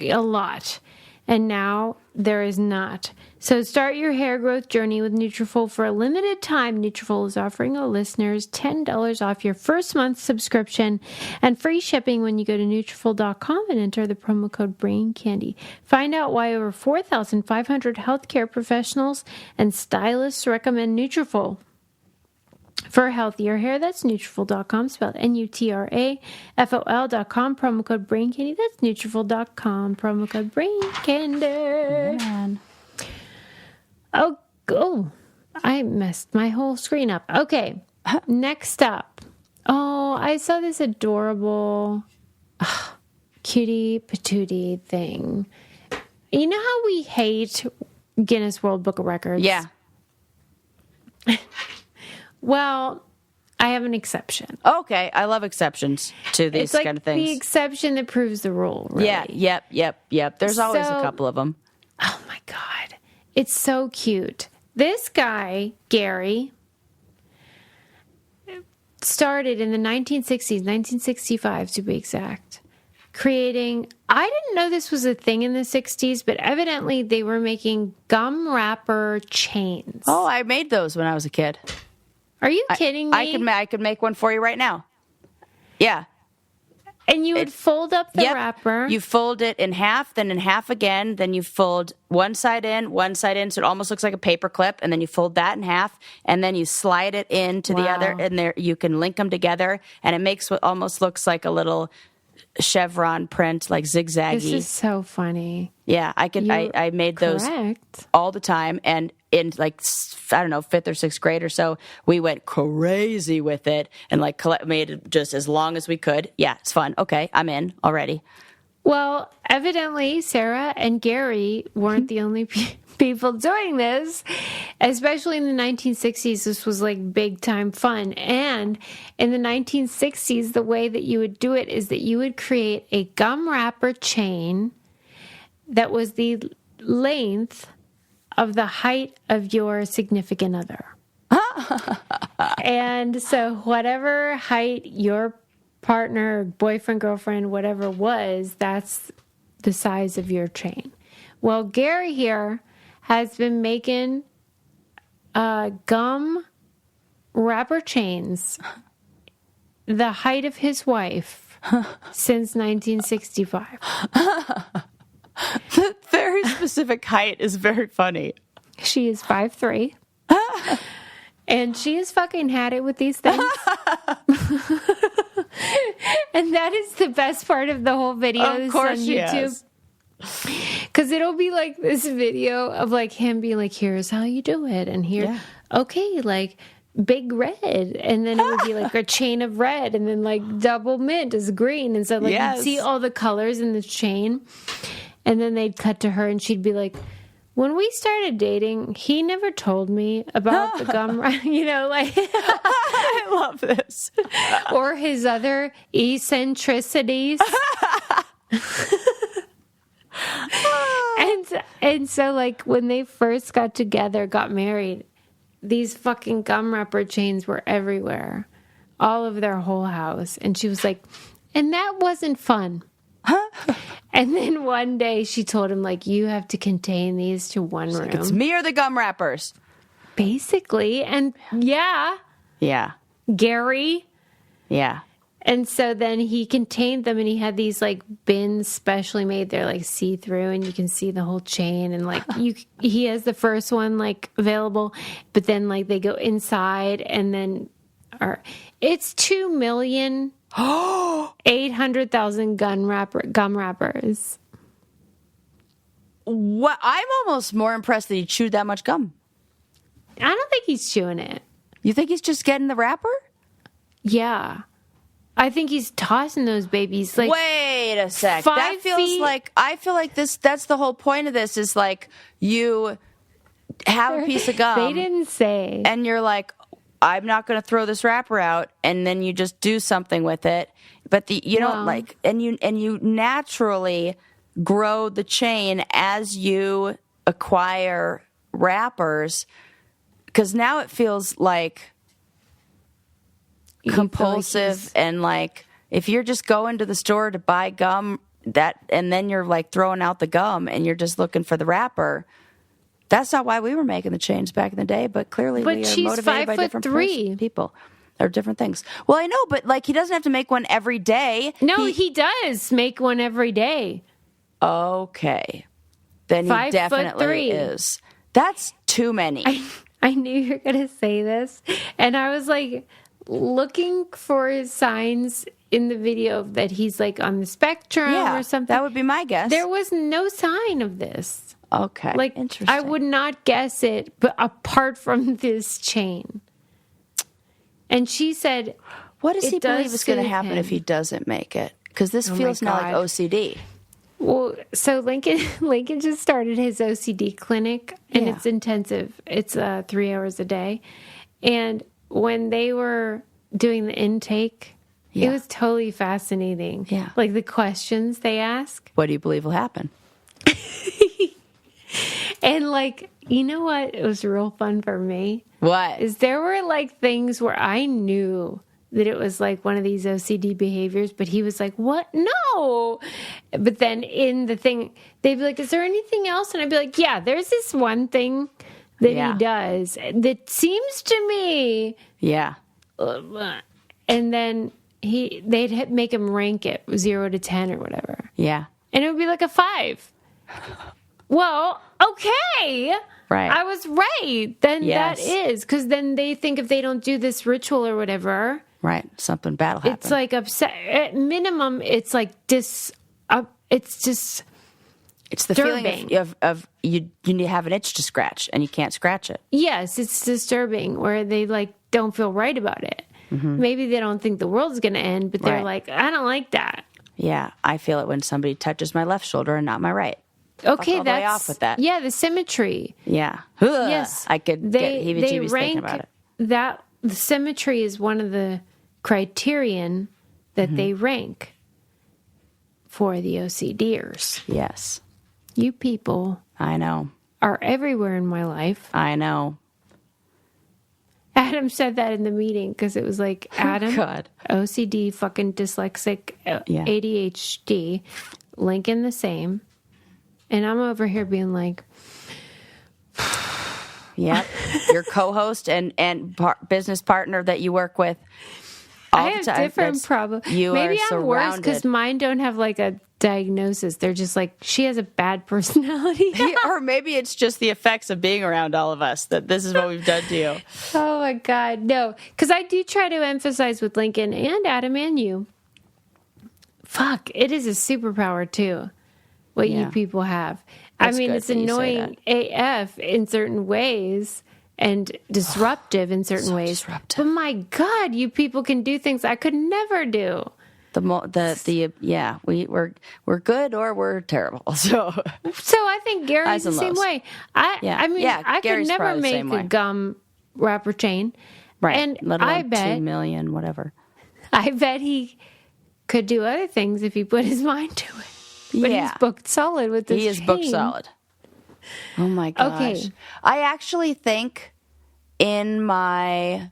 A lot. And now there is not. So start your hair growth journey with Nutrafol for a limited time. Nutrafol is offering our listeners $10 off your first month subscription and free shipping when you go to Nutrafol.com and enter the promo code BRAINCANDY. Find out why over 4,500 healthcare professionals and stylists recommend Nutrafol. For healthier hair, that's Nutrafol.com, spelled Nutrafol.com, promo code BRAINCANDY. That's Nutrafol.com, promo code BRAINCANDY. Man. Oh, I messed my whole screen up. Okay, next up. Oh, I saw this adorable cutie patootie thing. You know how we hate Guinness World Book of Records? Yeah. Well, I have an exception. Okay, I love exceptions to these It's like kind of things. the exception that proves the rule, really. Yeah, yep. There's always a couple of them. Oh, my God. It's so cute. This guy, Gary, started in the 1960s, 1965 to be exact, creating... I didn't know this was a thing in the 60s, but evidently they were making gum wrapper chains. Oh, I made those when I was a kid. Are you kidding me? I could make one for you right now. Yeah. And you would fold up the wrapper. You fold it in half, then in half again, then you fold one side in, so it almost looks like a paper clip, and then you fold that in half, and then you slide it into the other, and there you can link them together, and it makes what almost looks like a little chevron print, like zigzaggy. This is so funny. Yeah, I made those all the time, and in like, I don't know, 5th or 6th grade or so, we went crazy with it and like made it just as long as we could. Yeah, it's fun. Okay, I'm in already. Well, evidently, Sarah and Gary weren't the only people doing this, especially in the 1960s. This was like big time fun. And in the 1960s, the way that you would do it is that you would create a gum wrapper chain that was the length of the height of your significant other. And so whatever height your partner, boyfriend, girlfriend, whatever was, that's the size of your chain. Well, Gary here has been making gum wrapper chains the height of his wife since 1965. The very specific height is very funny. She is 5'3". And she has fucking had it with these things. And that is the best part of the whole video. Of course on she YouTube. has. Because it'll be like this video of like him being like, here's how you do it. And here, okay, like big red. And then it would be like a chain of red. And then like double mint is green. And so like you'd see all the colors in the chain. And then they'd cut to her and she'd be like, when we started dating, he never told me about the gum, you know, like. I love this. Or his other eccentricities. And so, like, when they first got together, got married, these fucking gum wrapper chains were everywhere. All over their whole house. And she was like, and that wasn't fun. And then one day she told him, like, you have to contain these to one room. Like, it's me or the gum wrappers. Basically. And yeah. Yeah. Gary. Yeah. And so then he contained them, and he had these like bins specially made. They're like see-through, and you can see the whole chain. And like he has the first one like available, but then like they go inside, and then it's 2,800,000 gum wrappers. What? I'm almost more impressed that he chewed that much gum. I don't think he's chewing it. You think he's just getting the wrapper? Yeah. I think he's tossing those babies. Like, wait a sec. That feels like, I feel like that's the whole point of this is like you have a piece of gum. They didn't say. And you're like, I'm not going to throw this wrapper out. And then you just do something with it. But you don't like, and you naturally grow the chain as you acquire wrappers. Because now it feels like compulsive and like if you're just going to the store to buy gum and then you're like throwing out the gum and you're just looking for the wrapper. That's not why we were making the chains back in the day, but clearly we are motivated by different people or different things. Well, I know, but like he doesn't have to make one every day. No, he does make one every day. Okay. Then he definitely is. That's too many. I knew you were going to say this. And I was like looking for his signs in the video that he's like on the spectrum or something. That would be my guess. There was no sign of this. Okay. Like, interesting. I would not guess it, but apart from this chain. And she said, what does he believe is going to happen if he doesn't make it? Because this feels now like OCD. Well, so Lincoln just started his OCD clinic, and it's intensive. It's 3 hours a day. And when they were doing the intake, it was totally fascinating. Yeah. Like the questions they ask. What do you believe will happen? And like, you know what? It was real fun for me. What? Is there were like things where I knew that it was like one of these OCD behaviors, but he was like, what? No. But then in the thing, they'd be like, is there anything else? And I'd be like, yeah, there's this one thing that he does that seems to me. Yeah. And then they'd make him rank it 0 to 10 or whatever. Yeah. And it would be like a 5. Well, okay. Right. I was right. Then that is. Because then they think if they don't do this ritual or whatever. Right. Something bad will happen. It's like upset. At minimum, it's like it's just. It's the feeling of you have an itch to scratch and you can't scratch it. Yes, it's disturbing where they like don't feel right about it. Mm-hmm. Maybe they don't think the world's going to end, but they're like, I don't like that. Yeah, I feel it when somebody touches my left shoulder and not my right. Okay, that's way off with that. Yeah, the symmetry. Yeah. Yes, I could get heebie-jeebies thinking about it. That the symmetry is one of the criterion that they rank for the OCDers. Yes. You people, I know, are everywhere in my life. I know. Adam said that in the meeting because it was like, Adam, OCD, fucking dyslexic, ADHD, Lincoln the same. And I'm over here being like, yep, your co-host and business partner that you work with. I have different problems. Maybe I'm worse because mine don't have like a diagnosis. They're just like, she has a bad personality. Or maybe it's just the effects of being around all of us, that this is what we've done to you. Oh my God, no. Because I do try to emphasize with Lincoln and Adam and you. Fuck, it is a superpower too, what you people have. That's it's annoying AF in certain ways. And disruptive in certain ways. Disruptive. But my God, you people can do things I could never do. We're good or we're terrible. So I think Gary's the same way. I could never make a gum wrapper chain. Right. And let alone I bet 2 million, whatever. I bet he could do other things if he put his mind to it. But he's booked solid with this chain. He is booked solid. Oh my gosh. Okay. I actually think in my,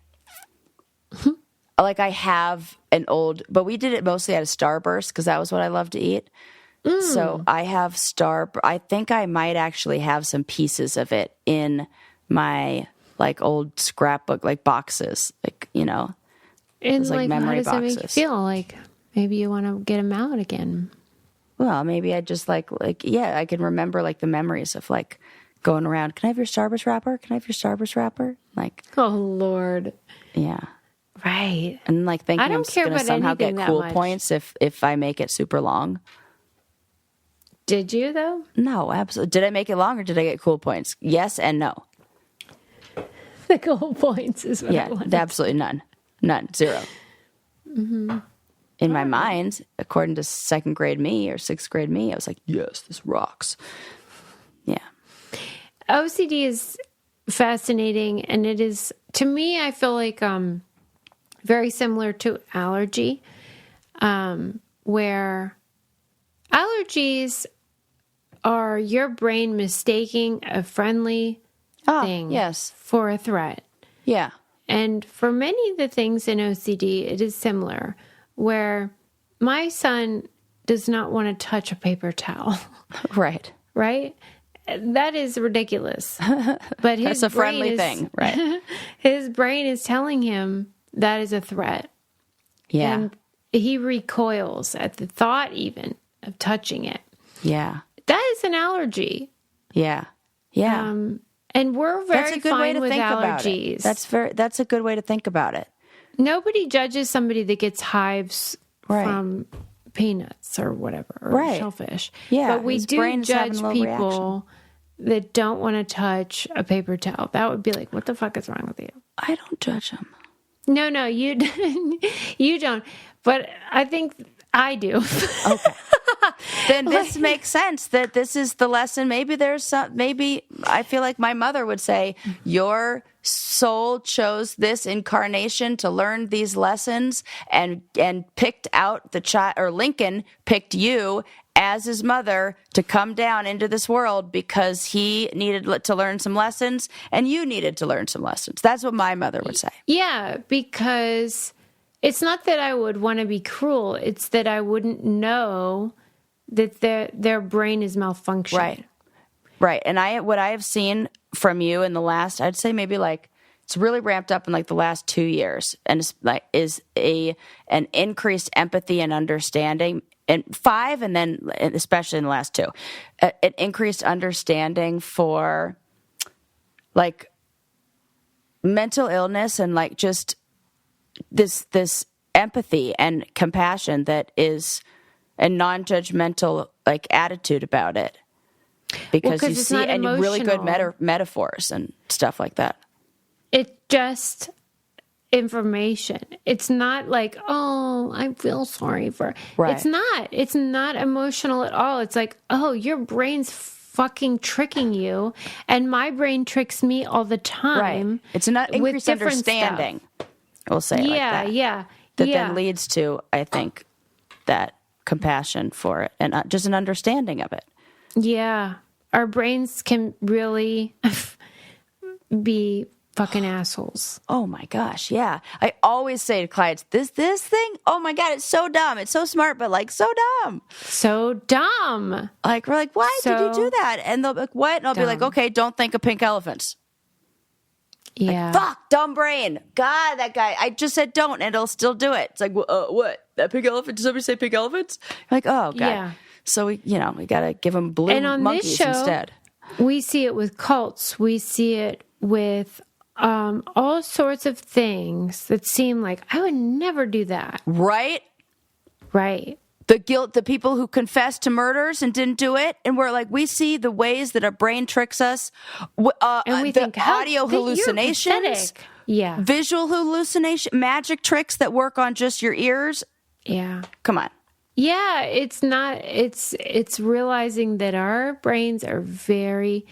like I have an old, but we did it mostly out of Starburst because that was what I love to eat. So I have I think I might actually have some pieces of it in my like old scrapbook, like boxes, like, And Those, like, how memory does that make you boxes. feel? Like, maybe you want to get them out again. Well, maybe I just I can remember like the memories of like going around. Can I have your Starburst wrapper? Can I have your Starburst wrapper? Like, Oh, Lord. yeah. Right. And like thinking I don't care going to about somehow get anything that cool much. points if I make it super long. Did you, though? No, absolutely. Did I make it long or did I get cool points? Yes and no. The goal points is what I Yeah, wanted. absolutely none. None. Zero. Mm-hmm. In my mind, according to second grade me or sixth grade me, I was like, yes, this rocks. Yeah. OCD is fascinating, and it is, to me, I feel like very similar to allergy, where allergies are your brain mistaking a friendly thing yes. for a threat. Yeah. And for many of the things in OCD, it is similar, where my son does not want to touch a paper towel. Right. Right? That is ridiculous. But his That's a friendly brain is, thing, right? His brain is telling him that is a threat. Yeah. And he recoils at the thought even of touching it. Yeah. That is an allergy. Yeah. Yeah. And we're That's very a good way fine to with think allergies. about it. That's a good way to think about it. Nobody judges somebody that gets hives Right. from peanuts or whatever, or Right. shellfish. Yeah, But we his do brain's having judge a little people that don't want to touch a paper towel. That would be like, what the fuck is wrong with you? I don't judge him. No, you you don't. But I think I do. Okay. Then this makes sense that this is the lesson. Maybe I feel like my mother would say, your soul chose this incarnation to learn these lessons and picked out the child, or Lincoln picked you as his mother to come down into this world because he needed to learn some lessons and you needed to learn some lessons. That's what my mother would say. Yeah, because it's not that I would want to be cruel. It's that I wouldn't know that their brain is malfunctioning. Right. And what I have seen from you in the last, I'd say maybe like, it's really ramped up in like the last 2 years, and it's like an increased empathy and understanding. And 5, and then especially in the last 2, an increased understanding for like mental illness and like just this empathy and compassion that is a non-judgmental like attitude about it, because you it's see not and really good emotional. metaphors and stuff like that. It's just information. It's not like, oh, I feel sorry for. Right. It's not. It's not emotional at all. It's like, oh, your brain's fucking tricking you, and my brain tricks me all the time. Right. It's an increased understanding. We'll say it like that. Yeah. That then leads to, I think, that compassion for it and just an understanding of it. Yeah. Our brains can really be fucking assholes. Oh my gosh, yeah. I always say to clients, this thing, oh my God, it's so dumb. It's so smart, but like so dumb. So dumb. Like, we're like, why did you do that? And they'll be like, what? And I'll be like, okay, don't think of pink elephants. Yeah. Like, fuck, dumb brain. God, that guy, I just said don't, and it'll still do it. It's like, what? That pink elephant? Did somebody say pink elephants? You're like, oh, God. Yeah. So we got to give them blue and on monkeys this show, instead. We see it with cults. We see it with all sorts of things that seem like I would never do that. Right? Right. The people who confessed to murders and didn't do it, and we're like, we see the ways that our brain tricks us, and we think audio hallucinations, visual hallucination, magic tricks that work on just your ears. Yeah. Come on. Yeah, it's not. It's realizing that our brains are very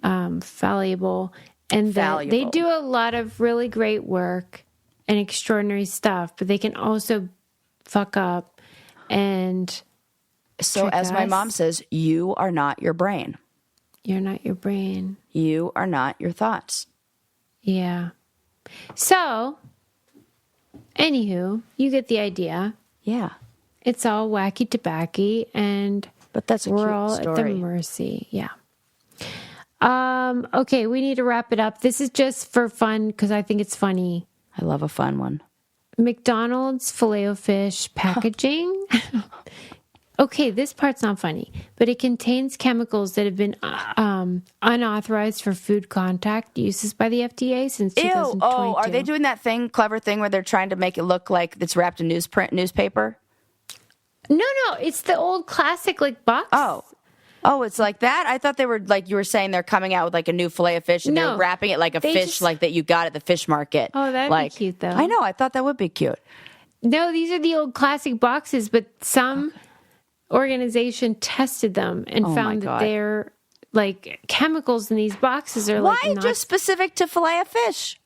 fallible, and that they do a lot of really great work and extraordinary stuff, but they can also fuck up. And so, as my mom says, you are not your brain. You're not your brain. You are not your thoughts. Yeah. So, anywho, you get the idea. Yeah. It's all wacky tobacco, but that's we're all story. At the mercy. Yeah. Okay, we need to wrap it up. This is just for fun because I think it's funny. I love a fun one. McDonald's Filet-o-Fish packaging. Okay, this part's not funny, but it contains chemicals that have been unauthorized for food contact uses by the FDA since 2022. Oh, are they doing that clever thing where they're trying to make it look like it's wrapped in newspaper? No, it's the old classic box. Oh, it's like that? I thought they were, like you were saying, they're coming out with like a new Filet-o-Fish and they're wrapping it like a fish like that you got at the fish market. Oh, that'd be cute though. I know, I thought that would be cute. No, these are the old classic boxes, but some organization tested them and found that they're chemicals in these boxes are why just specific to Filet-o-Fish?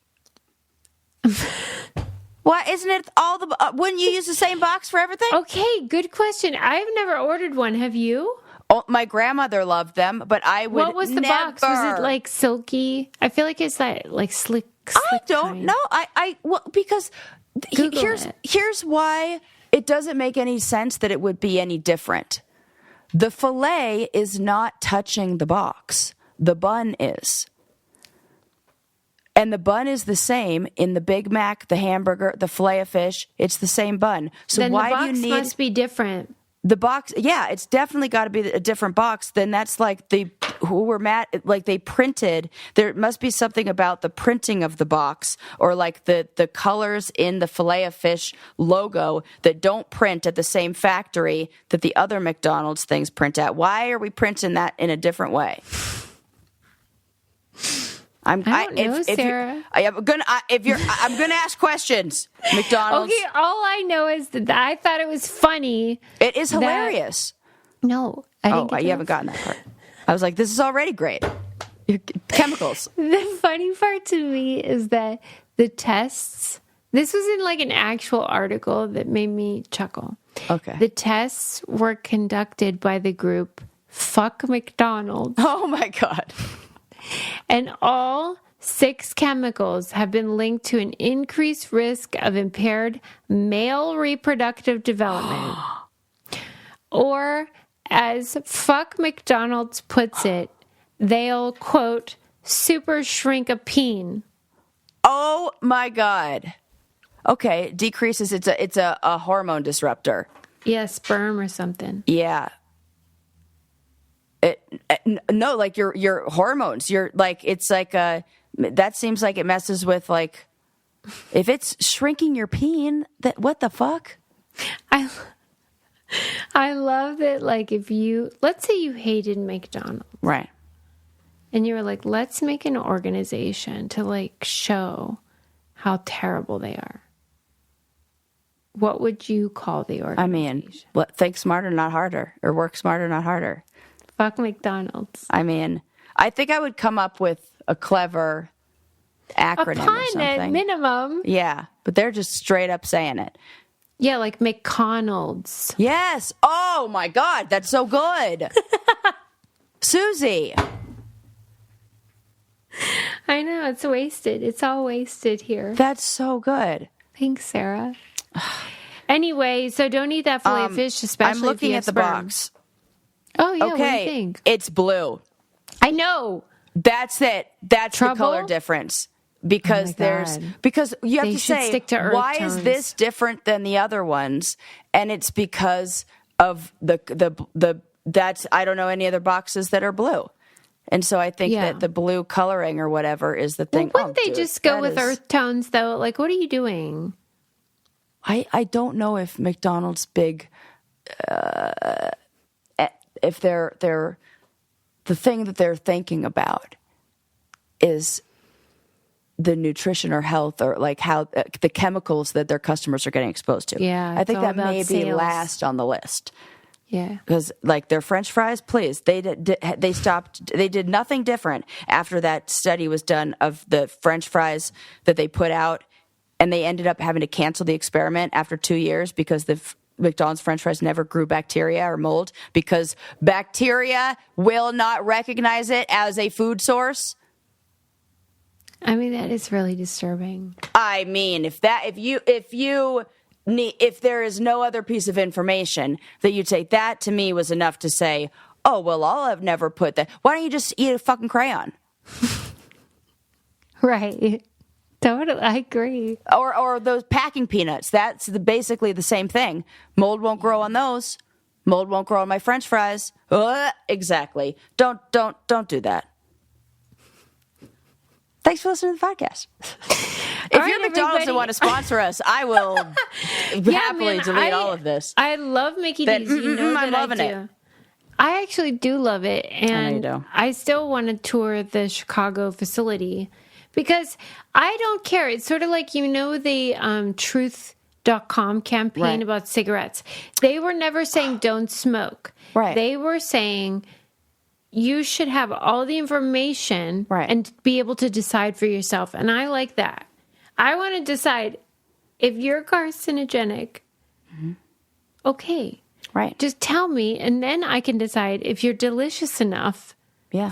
Why isn't it all the? Wouldn't you use the same box for everything? Okay, good question. I've never ordered one. Have you? Oh, my grandmother loved them, but I would. What was the box? Was it silky? I feel like it's that slick. I don't know. Because here's why it doesn't make any sense that it would be any different. The filet is not touching the box. The bun is. And the bun is the same in the Big Mac, the hamburger, the Filet-o-Fish. It's the same bun. So then why the box do you need must be different? The box? Yeah, it's definitely got to be a different box. Then that's they printed. There must be something about the printing of the box or the colors in the Filet-o-Fish logo that don't print at the same factory that the other McDonald's things print at. Why are we printing that in a different way? I don't know, Sarah. I'm gonna ask questions. McDonald's. Okay, all I know is that I thought it was funny. It is hilarious. No, I didn't. You haven't gotten that part. I was like, this is already great. Chemicals. The funny part to me is that the tests. This was in an actual article that made me chuckle. Okay. The tests were conducted by the group Fuck McDonald's. Oh my God. And all 6 chemicals have been linked to an increased risk of impaired male reproductive development. Or, as Fuck McDonald's puts it, they'll, quote, super shrink a peen. Oh my God. Okay, decreases. It's a hormone disruptor. Yeah, sperm or something. Yeah. No, your hormones. That seems like it messes with if it's shrinking your peen. That what the fuck? I love that. Let's say you hated McDonald's, right? And you were like, let's make an organization to show how terrible they are. What would you call the organization? Think smarter, not harder, or work smarter, not harder. Fuck McDonald's. I think I would come up with a clever acronym or something. At minimum. Yeah, but they're just straight up saying it. Yeah, like McDonald's. Yes. Oh my God, that's so good. Susie. I know, it's wasted. It's all wasted here. That's so good. Thanks, Sarah. Anyway, so don't eat that Filet-o-Fish, especially I'm looking if you at the sperm. box. Oh, yeah, okay. What do you think? It's blue. I know. That's it. That's Trouble? The color difference. Because because you have they to say, stick to earth why tones. Is this different than the other ones? And it's because of that's, I don't know any other boxes that are blue. And so I think that the blue coloring or whatever is the thing. Well, wouldn't they just go with earth tones though? What are you doing? I don't know if McDonald's big, if they're the thing that they're thinking about is the nutrition or health or how the chemicals that their customers are getting exposed to. Yeah, I think that may be sales. last on the list. Yeah, because their French fries, please, they stopped. They did nothing different after that study was done of the French fries that they put out, and they ended up having to cancel the experiment after 2 years because the McDonald's French fries never grew bacteria or mold because bacteria will not recognize it as a food source. That is really disturbing. If there is no other piece of information that you take, that to me was enough to say, oh, well, I'll have never put that. Why don't you just eat a fucking crayon? Right. Totally, I agree. Or those packing peanuts. That's basically the same thing. Mold won't grow on those. Mold won't grow on my French fries. Exactly. Don't do that. Thanks for listening to the podcast. If you're McDonald's and want to sponsor us, I will happily delete all of this. I love Mickey D's. You know that I'm loving I do. it. I actually do love it. And I know you do. I still want to tour the Chicago facility because I don't care. It's sort of like, the truth.com campaign about cigarettes. They were never saying don't smoke. Right. They were saying you should have all the information and be able to decide for yourself. And I like that. I want to decide if you're carcinogenic. Okay. Right. Just tell me, and then I can decide if you're delicious enough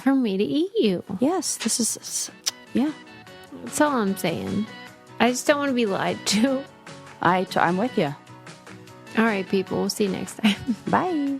for me to eat you. Yes, this is, yeah. That's all I'm saying. I just don't want to be lied to. I'm with you. All right, people. We'll see you next time. Bye.